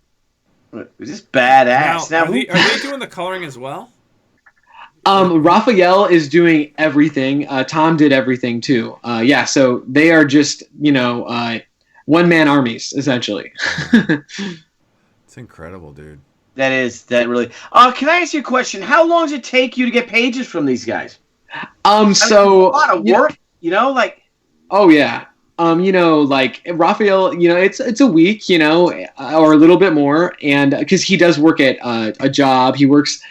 Just badass. Now, are they doing the coloring as well? Raphael is doing everything. Tom did everything too. So they are just one-man armies essentially. It's incredible, dude. That really. Can I ask you a question? How long does it take you to get pages from these guys? So a lot of work, Oh yeah. Like Raphael, it's a week, or a little bit more. And because he does work at a job, he works,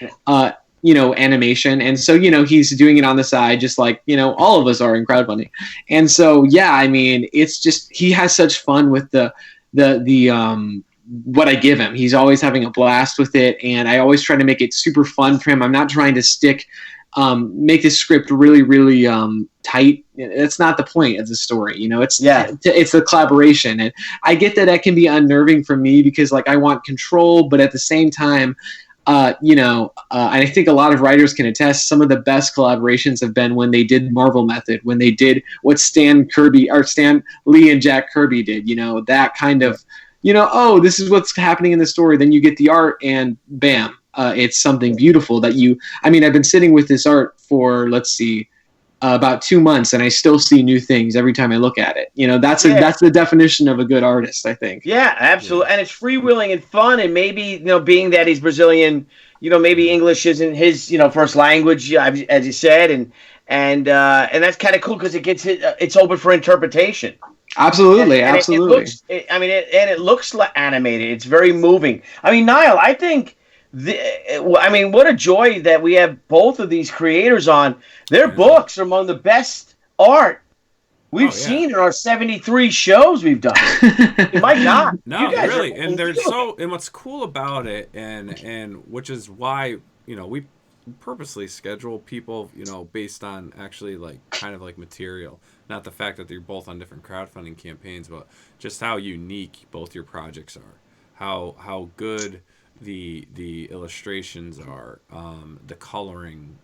animation. And so, he's doing it on the side, just like, all of us are in crowdfunding. And so, it's just, he has such fun with the what I give him. He's always having a blast with it. And I always try to make it super fun for him. I'm not trying to make this script really, really tight. That's not the point of the story. It's the collaboration. And I get that can be unnerving for me because I want control, but at the same time, I think a lot of writers can attest some of the best collaborations have been when they did Marvel Method, when they did what Stan Lee and Jack Kirby did, that kind of, this is what's happening in the story. Then you get the art and bam. It's something beautiful that I've been sitting with this art for, about 2 months, and I still see new things every time I look at it. That's the definition of a good artist, I think. Yeah, absolutely. And it's freewheeling and fun, and maybe, being that he's Brazilian, maybe English isn't his, first language, as you said, and that's kind of cool because it's open for interpretation. Absolutely, absolutely. It looks animated. It's very moving. Nile, I think. What a joy that we have both of these creators on. Their books are among the best art we've seen in our 73 shows we've done. My God. No, really. And and what's cool about it, and which is why, we purposely schedule people, based on actually kind of material. Not the fact that they're both on different crowdfunding campaigns, but just how unique both your projects are. How good the illustrations are, the coloring,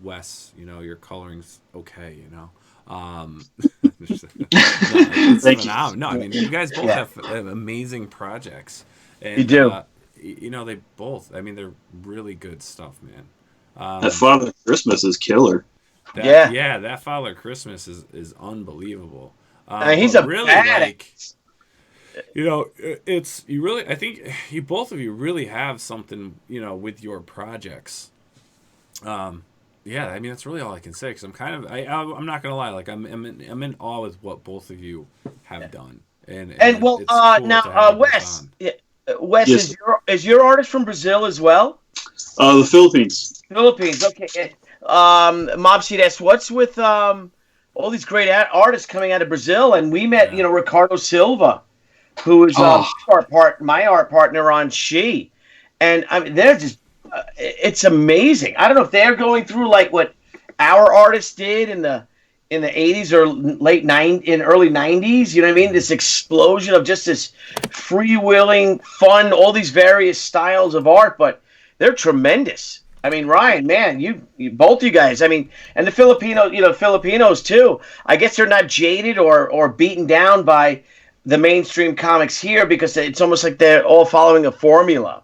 Wes, your coloring's okay, Thank you. No, you guys both have amazing projects. And, you do. They both, they're really good stuff, man. That Father Christmas is killer. That Father Christmas is unbelievable. He's a really badass. I think you both of you really have something, with your projects. That's really all I can say because I'm kind of, I'm not gonna lie, I'm in awe with what both of you have done. And well, it's cool now, Wes, yes. is your artist from Brazil as well? The Philippines. Okay. Mob Seed asks, what's with all these great artists coming out of Brazil? And we met, Ricardo Silva, who is my art partner on She, and they're just it's amazing. I don't know if they're going through what our artists did in the 80s or early 90s. You know what I mean? This explosion of just this freewheeling fun, all these various styles of art, but they're tremendous. Ryan, man, you both you guys. And the Filipinos too. I guess they're not jaded or beaten down by the mainstream comics here because it's almost like they're all following a formula.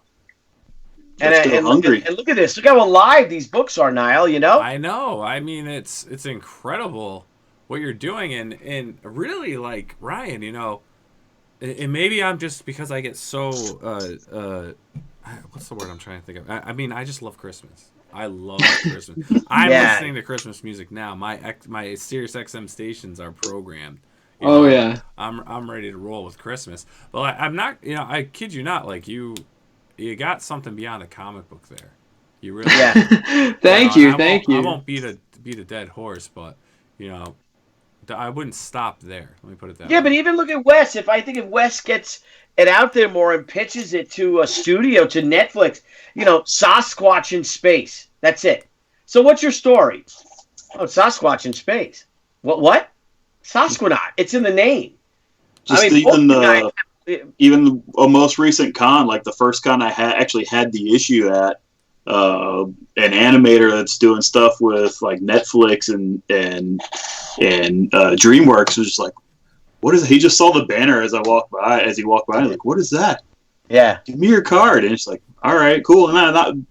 And look at this. Look how alive these books are, Nile. I know. It's incredible what you're doing, and really, Ryan, and maybe I'm just because I get so what's the word I'm trying to think of? I just love Christmas. I love Christmas. I'm listening to Christmas music now. My Sirius XM stations are programmed. I'm ready to roll with Christmas. But I'm not. I kid you not. You got something beyond a comic book there. You really. Yeah. Thank you. I won't beat a dead horse, but I wouldn't stop there. Let me put it that Yeah, way. but even look at Wes. If Wes gets it out there more and pitches it to a studio, to Netflix, Sasquatch in space. That's it. So what's your story? Oh, Sasquatch in space. What? Sasquanaut. It's in the name. Just even a most recent con, like the first con I actually had the issue at, an animator that's doing stuff with like Netflix and DreamWorks was just like, what is it? He just saw the banner as he walked by, and like, what is that? Yeah. Give me your card. And it's like, all right, cool. And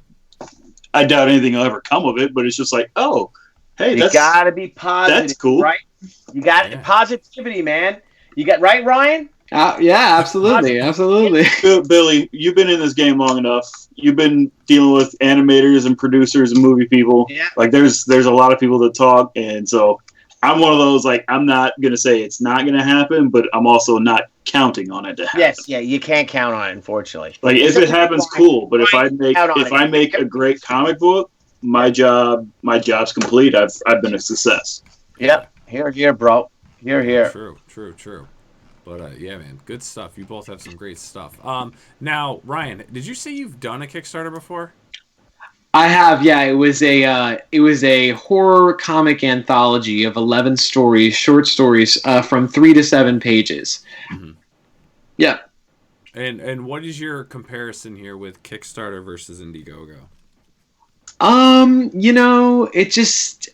I doubt anything will ever come of it, but it's just like, oh, hey, you gotta be positive. That's cool. Right? You got positivity, man. You got right, Ryan? Yeah, absolutely. Absolutely. Billy, you've been in this game long enough. You've been dealing with animators and producers and movie people. Yeah. Like there's a lot of people that talk, and so I'm one of those, like, I'm not gonna say it's not gonna happen, but I'm also not counting on it to happen. Yes, yeah, you can't count on it, unfortunately. Like if it happens, cool. But if I make a great comic book, my job's complete. I've been a success. Yep. Here, bro. Here. True. But yeah, man, good stuff. You both have some great stuff. Now, Ryan, did you say you've done a Kickstarter before? I have, yeah. It was a horror comic anthology of 11 stories, short stories, from 3 to 7 pages. Mm-hmm. Yeah. And what is your comparison here with Kickstarter versus Indiegogo? It just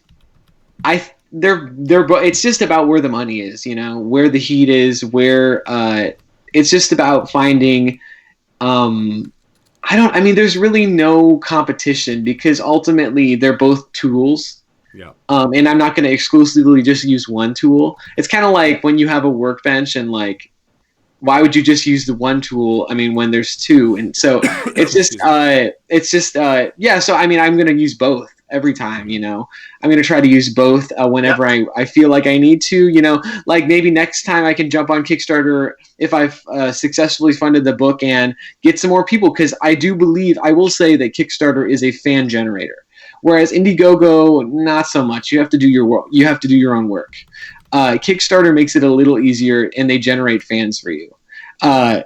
it's just about where the money is, where the heat is, where it's just about finding there's really no competition because ultimately they're both tools. Yeah. And I'm not going to exclusively just use one tool. It's kind of like when you have a workbench and like, why would you just use the one tool? I mean, when there's two. And so it's just, yeah. So, I'm going to use both every time, I'm going to try to use both whenever I feel like I need to, like maybe next time I can jump on Kickstarter if I've successfully funded the book and get some more people. Cause I will say that Kickstarter is a fan generator, whereas Indiegogo, not so much. You have to do your work. You have to do your own work. Kickstarter makes it a little easier and they generate fans for you.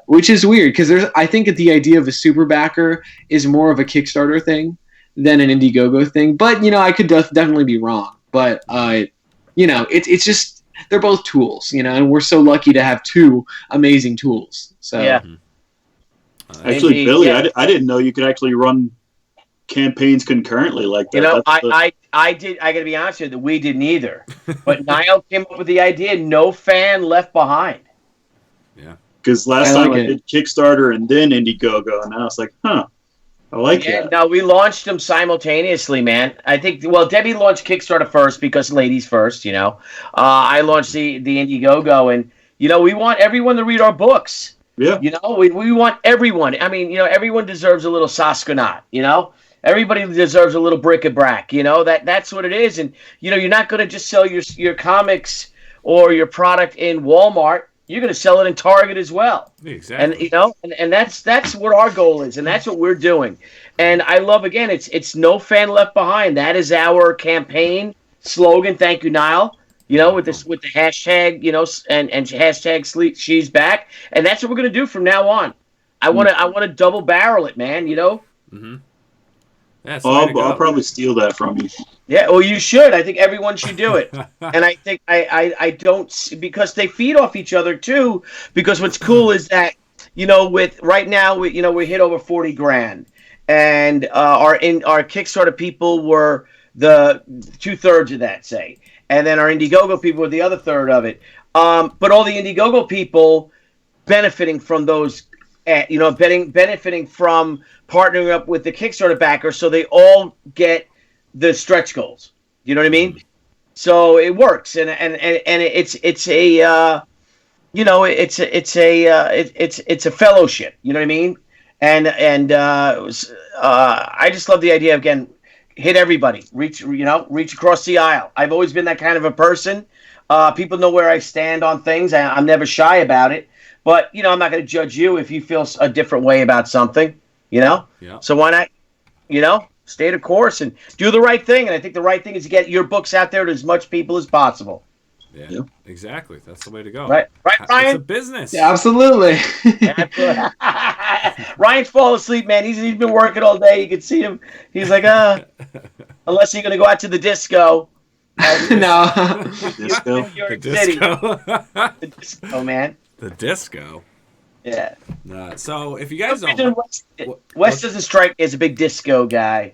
Which is weird because I think that the idea of a super backer is more of a Kickstarter thing than an Indiegogo thing. But, I could definitely be wrong. But, it's just, they're both tools, and we're so lucky to have two amazing tools. So yeah. Actually, Billy, yeah. I didn't know you could actually run campaigns concurrently like that. I did. I got to be honest with you, we didn't either. But Nile came up with the idea, no fan left behind. Yeah. Because last time I did Kickstarter and then Indiegogo, and I was like, I like that. No, we launched them simultaneously, man. I think, Debbie launched Kickstarter first because ladies first, I launched the Indiegogo, and, we want everyone to read our books. Yeah. We want everyone. I mean, everyone deserves a little Sasquanaut, Everybody deserves a little bric-a-brac, that's what it is. And, you're not going to just sell your comics or your product in Walmart. You're going to sell it in Target as well. Exactly. And that's what our goal is. And that's what we're doing. And I love, again, it's no fan left behind. That is our campaign slogan. Thank you, Nile. With the hashtag, and hashtag she's back. And that's what we're going to do from now on. I want to double barrel it, man, Mm-hmm. Yeah, I'll probably steal that from you. Yeah, well, you should. I think everyone should do it. And I think I don't, because they feed off each other too. Because what's cool is that, with right now, we hit over 40 grand, and our Kickstarter people were the 2/3 of that, say, and then our Indiegogo people were the other third of it. But all the Indiegogo people benefiting from those, benefiting from partnering up with the Kickstarter backer, so they all get the stretch goals. You know what I mean? So it works, and it's a fellowship. You know what I mean? And I just love the idea of, again, hit everybody, reach across the aisle. I've always been that kind of a person. People know where I stand on things. I'm never shy about it. But, I'm not going to judge you if you feel a different way about something, Yeah. So why not, stay the course and do the right thing. And I think the right thing is to get your books out there to as much people as possible. Yeah, Yep. exactly. That's the way to go. Right, It's Ryan. a business. Yeah, absolutely. Ryan's falling asleep, man. He's been working all day. You can see him. He's like, unless you're gonna go out to the disco. No. Disco. New York The City. disco. The disco, man. The disco. Yeah. So if you guys don't, Wes doesn't strike me as a big disco guy.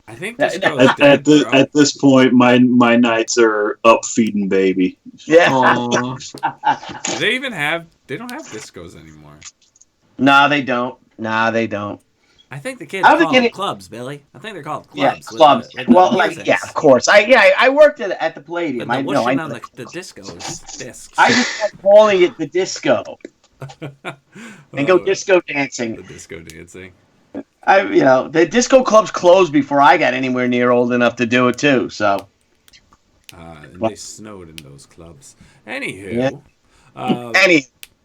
I think disco is At, dead, bro. at this point, my nights are up feeding baby. Yeah. Aw. Do they even have? They don't have discos anymore. Nah, they don't. I think the kids I don't call think them it- clubs, Billy. I think they're called Yeah, clubs. clubs. With the Well, like, music. yeah, of course. I worked at the Palladium. But the I know. whooshing on the disco is discs. I just like calling it the disco and go disco dancing. The disco dancing. The disco clubs closed before I got anywhere near old enough to do it too. So And they snowed in those clubs. Anywho. Yeah.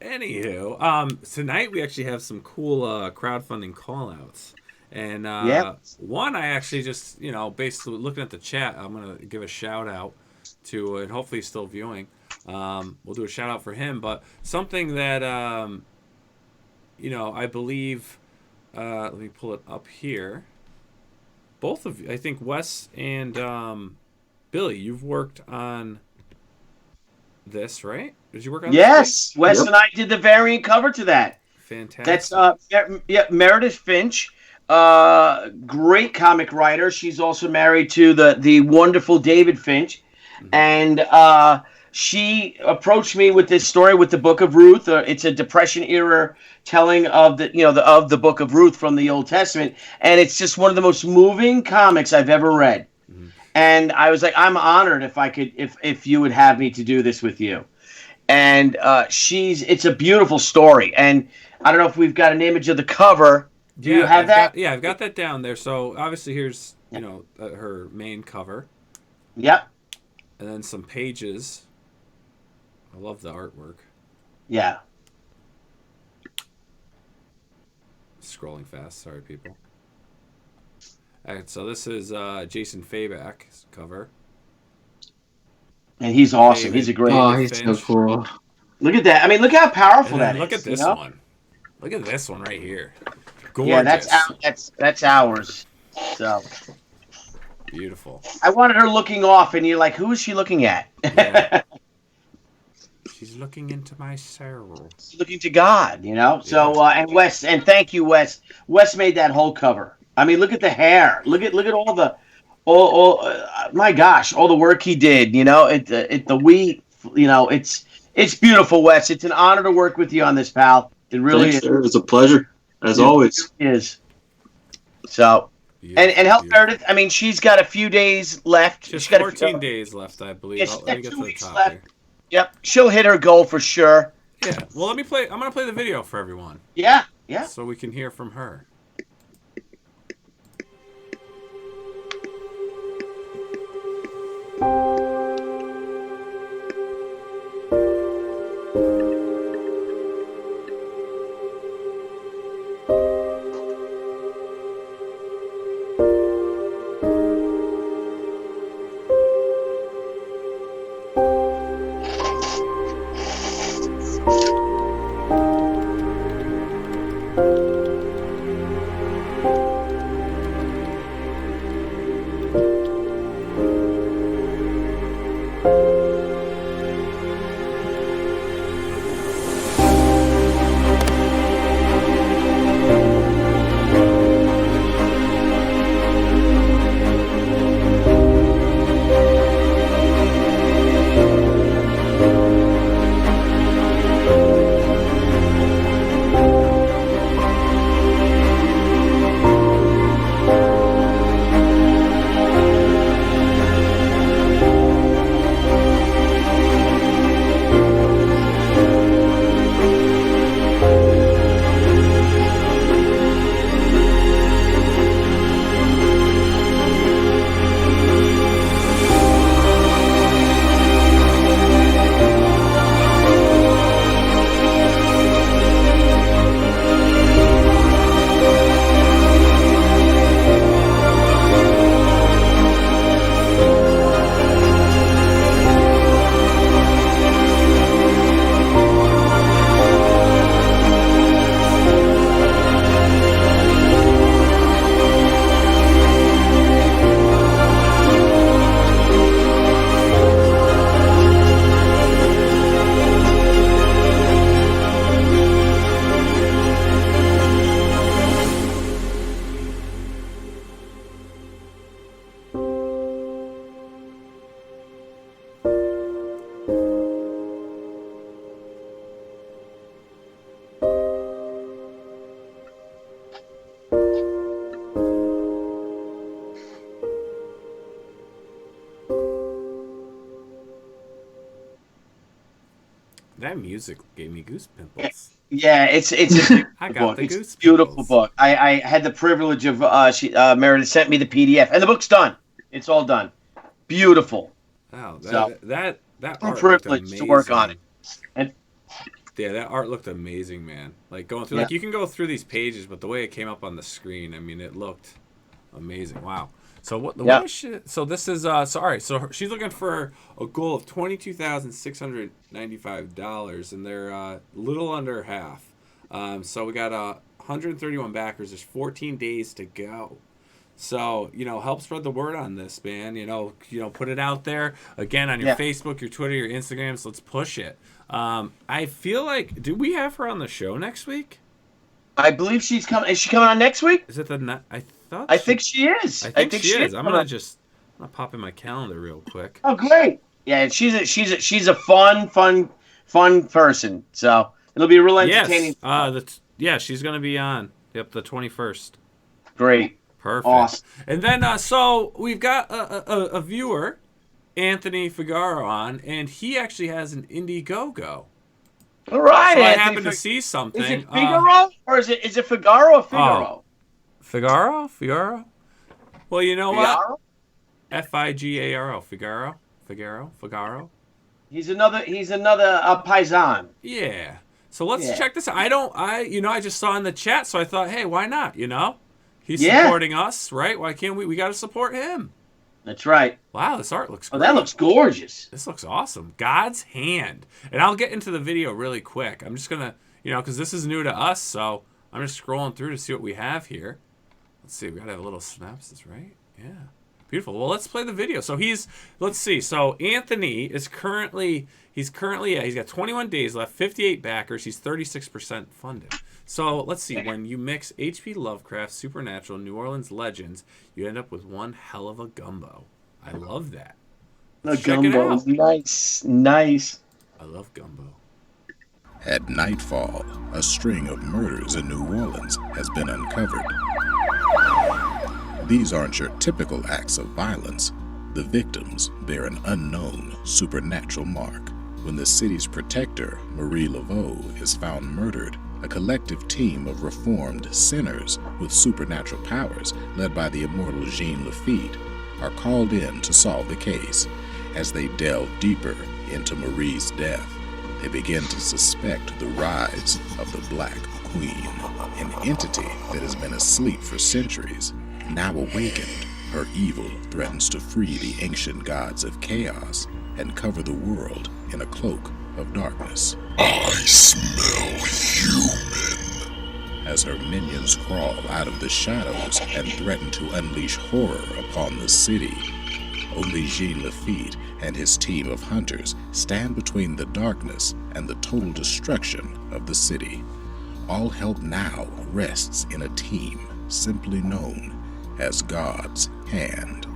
Anywho, tonight we actually have some cool crowdfunding call-outs. And one I actually just, basically looking at the chat, I'm going to give a shout-out to, and hopefully he's still viewing. We'll do a shout-out for him. But something that, I believe, let me pull it up here. Both of you, I think Wes and Billy, you've worked on this, right? Did you work on this? Yes, Wes Yep. and I did the variant cover to that. Fantastic. That's Meredith Finch, great comic writer. She's also married to the wonderful David Finch, and she approached me with this story with the Book of Ruth. It's a Depression era telling of the Book of Ruth from the Old Testament, and it's just one of the most moving comics I've ever read. And I was like, I'm honored if you would have me to do this with you. And it's a beautiful story. And I don't know if we've got an image of the cover. Do you have that? I've got that down there. So obviously here's, her main cover. Yep. And then some pages. I love the artwork. Yeah. Scrolling fast. Sorry, people. All right, so this is Jason Fabak's cover. And he's awesome. David. He's a great. Oh, he's so cool. Look at that. I mean, look how powerful And that then is. look at this one. Look at this one right here. Gorgeous. Yeah, that's ours. So Beautiful. I wanted her looking off, and you're like, who is she looking at? Yeah. She's looking into my soul. She's looking to God, So and Wes, and thank you, Wes. Wes made that whole cover. I mean, look at the hair. Look at all the, my gosh, all the work he did. The wheat. It's beautiful, Wes. It's an honor to work with you on this, pal. It really Thanks, sir. It's a pleasure, as always. It is. So, and help Meredith. I mean, she's got a few days left. Just she's got 14 days left, I believe. Yeah, she's Let me got get 2 to the weeks top left. here. Yep, she'll hit her goal for sure. Yeah. Well, I'm gonna play the video for everyone. Yeah. So we can hear from her. That music gave me goose pimples. Yeah, it's a beautiful I got book. the It's goose a beautiful pimples. book. I had the privilege of Meredith sent me the PDF, and the book's done. It's all done. Beautiful. Wow, So, that I'm art looked privileged amazing. to work on it. And Yeah, that art looked amazing, man. Like going through, like you can go through these pages, but the way it came up on the screen, I mean, it looked amazing. Wow. So what the what is she, so this is sorry. So she's looking for a goal of $22,695, and they're a little under half. So we got 131 backers. There's 14 days to go. So, help spread the word on this, man. Put it out there again on your Facebook, your Twitter, your Instagram. So let's push it. I feel like, do we have her on the show next week? I believe she's coming. Is she coming on next week? Is it I think she is. I think she is. I'm gonna pop in my calendar real quick. Oh, great! Yeah, she's a fun person. So it'll be real entertaining. Yes. She's gonna be on. Yep, the 21st. Great. Perfect. Awesome. And then so we've got a viewer, Anthony Figaro, on, and he actually has an Indiegogo. All right. So I Anthony, happened to see something. Is it Figaro or is it Figaro or Figaro? Figaro? Well, you know Figaro? what? Figaro. Figaro. He's another paisan. Yeah. So let's check this out. I just saw in the chat, so I thought, hey, why not? He's supporting us, right? Why can't we? We got to support him. That's right. Wow, this art looks great. Oh, that looks gorgeous. This looks awesome. God's hand. And I'll get into the video really quick. I'm just going to, because this is new to us, so I'm just scrolling through to see what we have here. Let's see. We got to have a little synopsis, right? Yeah. Beautiful. Well, let's play the video. So let's see. So Anthony is he's got 21 days left, 58 backers. He's 36% funded. So let's see. When you mix H.P. Lovecraft, supernatural, New Orleans legends, you end up with one hell of a gumbo. I love that. The gumbo is nice. I love gumbo. At nightfall, a string of murders in New Orleans has been uncovered. These aren't your typical acts of violence. The victims bear an unknown supernatural mark. When the city's protector, Marie Laveau, is found murdered, a collective team of reformed sinners with supernatural powers, led by the immortal Jean Lafitte, are called in to solve the case. As they delve deeper into Marie's death, they begin to suspect the rise of the Black Queen, an entity that has been asleep for centuries. Now awakened, her evil threatens to free the ancient gods of chaos and cover the world in a cloak of darkness. I smell human. As her minions crawl out of the shadows and threaten to unleash horror upon the city, only Jean Lafitte and his team of hunters stand between the darkness and the total destruction of the city. All help now rests in a team simply known as God's Hand.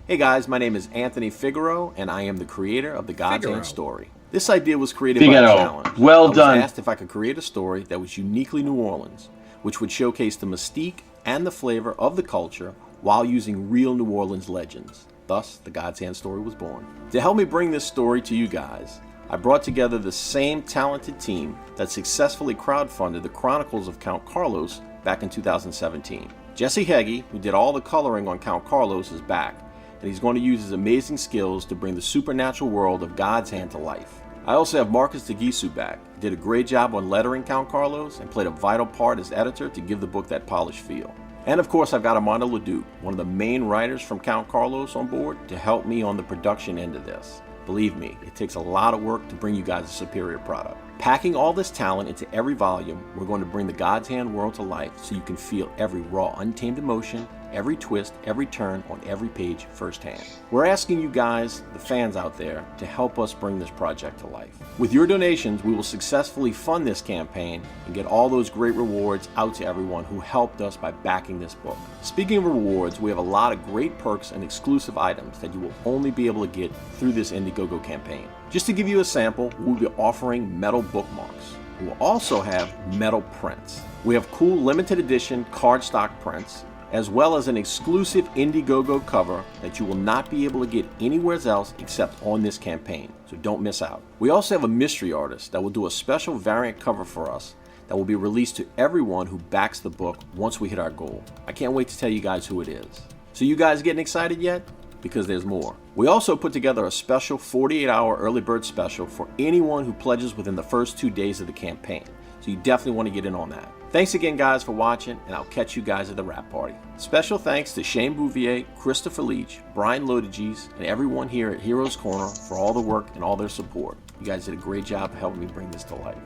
Hey guys, my name is Anthony Figaro, and I am the creator of the God's Hand story. This idea was created by a challenge. Well done. I was asked if I could create a story that was uniquely New Orleans, which would showcase the mystique and the flavor of the culture while using real New Orleans legends. Thus, the God's Hand story was born. To help me bring this story to you guys, I brought together the same talented team that successfully crowdfunded the Chronicles of Count Carlos back in 2017. Jesse Heggie, who did all the coloring on Count Carlos, is back, and he's going to use his amazing skills to bring the supernatural world of God's Hand to life. I also have Marcus DeGisu back. He did a great job on lettering Count Carlos and played a vital part as editor to give the book that polished feel. And of course, I've got Armando Leduc, one of the main writers from Count Carlos, on board to help me on the production end of this. Believe me, it takes a lot of work to bring you guys a superior product. Packing all this talent into every volume, we're going to bring the God's Hand world to life so you can feel every raw, untamed emotion, every twist, every turn on every page firsthand. We're asking you guys, the fans out there, to help us bring this project to life. With your donations, we will successfully fund this campaign and get all those great rewards out to everyone who helped us by backing this book. Speaking of rewards, we have a lot of great perks and exclusive items that you will only be able to get through this Indiegogo campaign. Just to give you a sample, we'll be offering metal bookmarks. We will also have metal prints. We have cool limited edition cardstock prints, as well as an exclusive Indiegogo cover that you will not be able to get anywhere else except on this campaign, so don't miss out. We also have a mystery artist that will do a special variant cover for us that will be released to everyone who backs the book once we hit our goal. I can't wait to tell you guys who it is. So you guys getting excited yet? Because there's more. We also put together a special 48-hour early bird special for anyone who pledges within the first 2 days of the campaign, so you definitely want to get in on that. Thanks again, guys, for watching, and I'll catch you guys at the wrap party. Special thanks to Shane Bouvier, Christopher Leach, Brian Lotiges, and everyone here at Heroes Corner for all the work and all their support. You guys did a great job helping me bring this to life.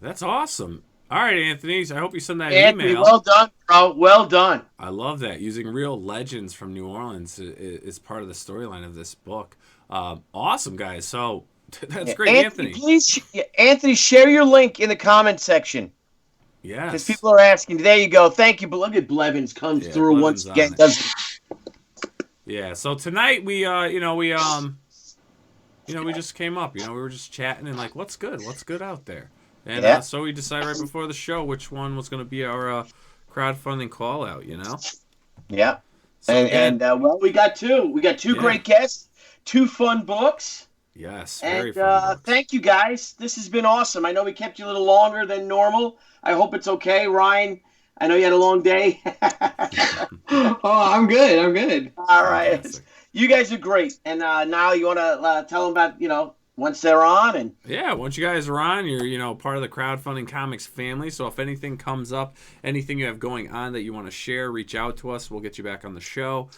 That's awesome. All right, Anthony, I hope you send that Anthony, email. well done, bro. Well done. I love that. Using real legends from New Orleans is part of the storyline of this book. Awesome, guys. So that's great, Anthony. Please, Anthony, share your link in the comment section. Yes. Because people are asking. There you go. Thank you. But look at Blevins comes through Blevins once again. Yeah. So tonight we we just came up. We were just chatting and like, what's good? What's good out there? And so we decided right before the show which one was going to be our crowdfunding call out. Yeah. So, well, we got two. We got two great guests, two fun books. Yes, very fun books. Thank you, guys. This has been awesome. I know we kept you a little longer than normal. I hope it's okay, Ryan. I know you had a long day. Oh, I'm good. I'm good. All right. Fantastic. You guys are great. And Nile, you want to tell them about, once they're on? And once you guys are on, you're part of the Crowdfunding Comics family. So if anything comes up, anything you have going on that you want to share, reach out to us. We'll get you back on the show.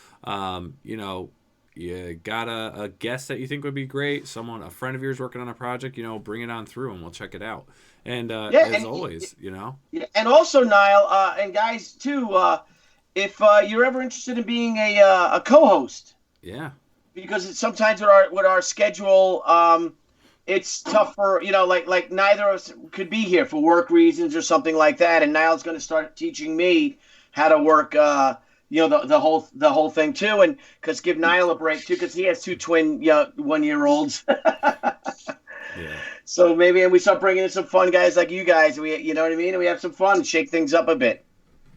You got a guest that you think would be great, a friend of yours working on a project, bring it on through and we'll check it out. And always. Yeah, and also, Nile, and guys too, if you're ever interested in being a co-host. Yeah. Because sometimes with our schedule, it's tough for like neither of us could be here for work reasons or something like that. And Nile's going to start teaching me how to work, the whole thing too, and give Nile a break too, because he has two twin 1-year-olds. Yeah. So maybe we start bringing in some fun guys like you guys. You know what I mean? And we have some fun, shake things up a bit.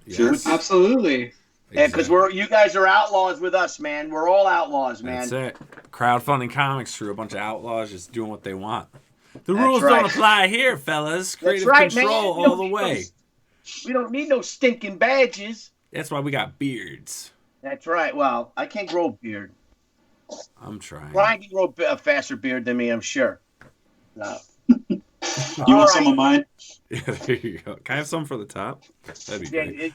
Yes. Absolutely. Yeah, because you guys are outlaws with us, man. We're all outlaws, man. That's it. Crowdfunding Comics crew, a bunch of outlaws just doing what they want. The rules don't apply here, fellas. Creative control all the way. We don't need no stinking badges. That's why we got beards. That's right. Well, I can't grow a beard. I'm trying. Brian can grow a faster beard than me, I'm sure. No. You want some of mine? Yeah, there you go. Can I have some for the top? That'd be great.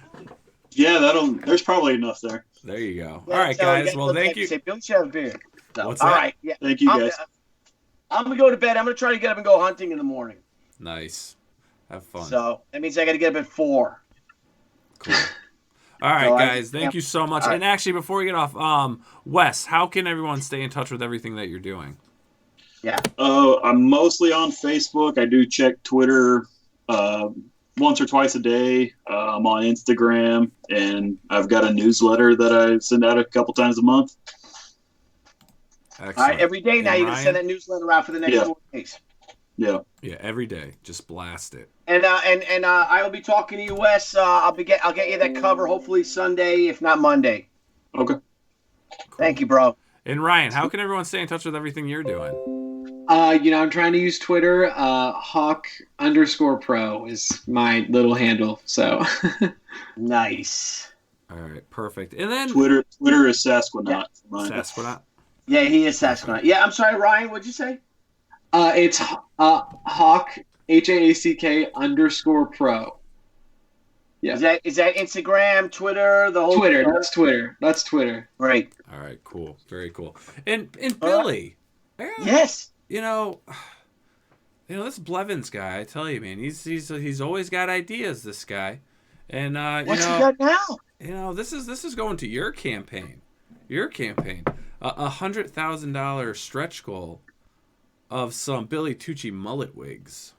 There's probably enough there. There you go. All right, guys. Well, thank you. Say, Billy should have a beard. No. What's all that? right. Yeah. Thank you, guys. I'm going to go to bed. I'm going to try to get up and go hunting in the morning. Nice. Have fun. So that means I got to get up at 4. Cool. All right, guys. Thank you so much. Right. And actually, before we get off, Wes, how can everyone stay in touch with everything that you're doing? Yeah. I'm mostly on Facebook. I do check Twitter once or twice a day. I'm on Instagram, and I've got a newsletter that I send out a couple times a month. Excellent. All right, every day now you can send that newsletter out for the next 4 days. Yeah. Yeah, every day. Just blast it. And I will be talking to you, Wes. I'll get you that cover hopefully Sunday, if not Monday. Okay. Cool. Thank you, bro. And Ryan, how can everyone stay in touch with everything you're doing? I'm trying to use Twitter. Haack_pro is my little handle. So nice. All right, perfect. And then Twitter is Sasquanaut. Yeah. Sasquanaut. Yeah, he is Sasquanaut. Yeah, I'm sorry, Ryan. What'd you say? It's Haack HAACK_pro. Yeah. Is that Instagram, Twitter, the whole Twitter? That's Twitter. Right. All right. Cool. Very cool. And Billy. Yes. This Blevins guy, I tell you, man, he's always got ideas. This guy, and what's he got now? This is going to your campaign, $100,000 stretch goal of some Billy Tucci mullet wigs.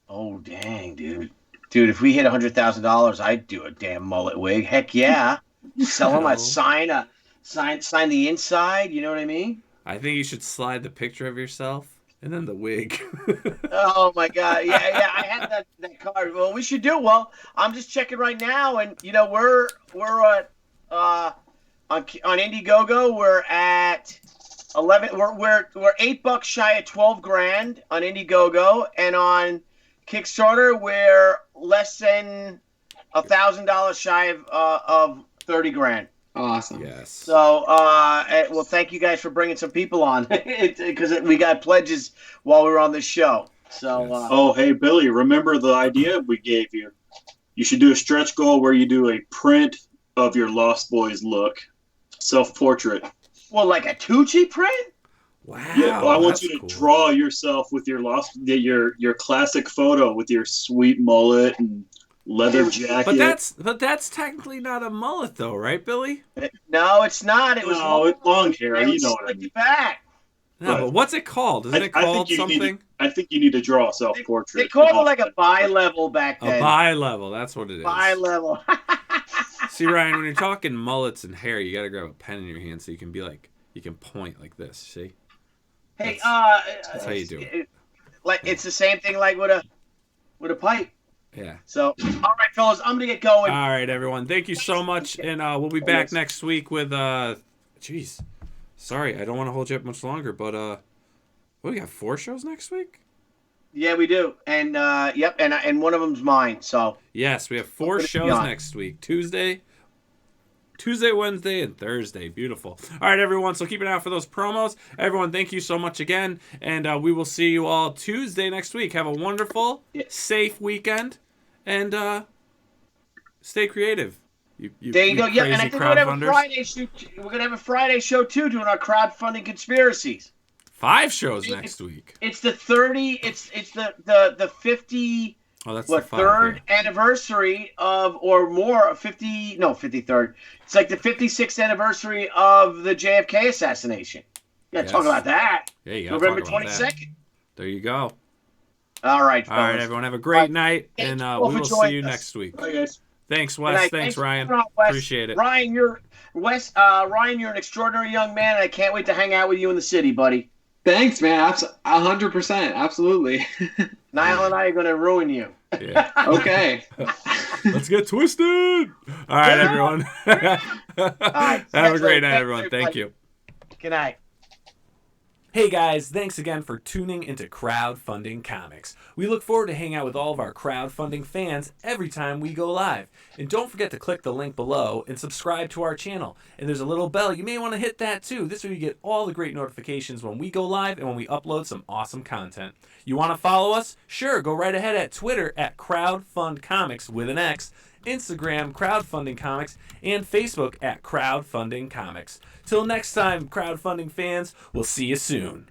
Oh dang, dude! If we hit $100,000, I'd do a damn mullet wig. Heck yeah! Sell them. I'd sign the inside. You know what I mean? I think you should slide the picture of yourself And then the wig. Oh my God! Yeah. I had that card. Well, we should do. Well, I'm just checking right now, and we're at on Indiegogo. We're at 11. We're $8 shy of 12 grand on Indiegogo, and on Kickstarter we're less than $1,000 shy of 30 grand. Awesome. Yes. So, well, thank you guys for bringing some people on, because we got pledges while we were on this show. So, Yes. Oh, hey, Billy, remember the idea we gave you? You should do a stretch goal where you do a print of your Lost Boys look, self-portrait. well, like a Tucci print? Wow. Yeah, well, I want that's you to cool. draw yourself with your your classic photo with your sweet mullet and leather jacket. But that's technically not a mullet, though, right, Billy? No, it's not. It was it's long hair. You know what I slick mean. it back. No, but what's it called? Isn't it called something? I think you need to draw a self-portrait. They called it like a bi-level back A then. bi-level. That's what it is. Bi-level. See, Ryan, when you're talking mullets and hair, you got to grab a pen in your hand so you can point like this. See? Hey, That's how you do it. Like it's the same thing like with a pipe. Yeah. So, all right, fellas, I'm gonna get going. All right, everyone. Thank you so much, and we'll be back next week with Jeez, sorry, I don't want to hold you up much longer, but what, we got 4 shows next week? Yeah, we do, and yep, and one of them's mine. So Yes, we have 4 shows next week: Tuesday, Wednesday, and Thursday. Beautiful. All right, everyone. So keep an eye out for those promos. Everyone, thank you so much again, and we will see you all Tuesday next week. Have a wonderful, safe weekend, and stay creative. there you go. Yeah, and I think we're gonna have a Friday show. We're gonna have a Friday show too, doing our crowdfunding conspiracies. 5 shows next week. It's the 30. It's the 50. Oh, that's what, the 5, third yeah. anniversary of, or more, 53rd. It's like the 56th anniversary of the JFK assassination. You gotta talk about that. Yeah, you gotta November talk about 22nd. that. There you go. All right, fellas. All right, everyone. Have a great night, and you all we for will see joining you us. next week. Bye, guys. Thanks, Good Wes. night. Thanks, for Ryan. coming on, Wes. Appreciate it. Ryan, you're an extraordinary young man, and I can't wait to hang out with you in the city. Thanks, man. 100%. Absolutely. Nile and I are gonna ruin you. Yeah. Okay. Let's get twisted. All right, everyone. right, Have a great night, thanks, everyone. Thank everybody. you. Good night. Hey guys, thanks again for tuning into Crowdfunding Comics. We look forward to hanging out with all of our crowdfunding fans every time we go live. And don't forget to click the link below and subscribe to our channel. And there's a little bell, you may want to hit that too. This way you get all the great notifications when we go live and when we upload some awesome content. You want to follow us? Sure, go right ahead at Twitter at CrowdFundComics with an X, Instagram Crowdfunding Comics, and Facebook at Crowdfunding Comics. Till next time, crowdfunding fans, we'll see you soon.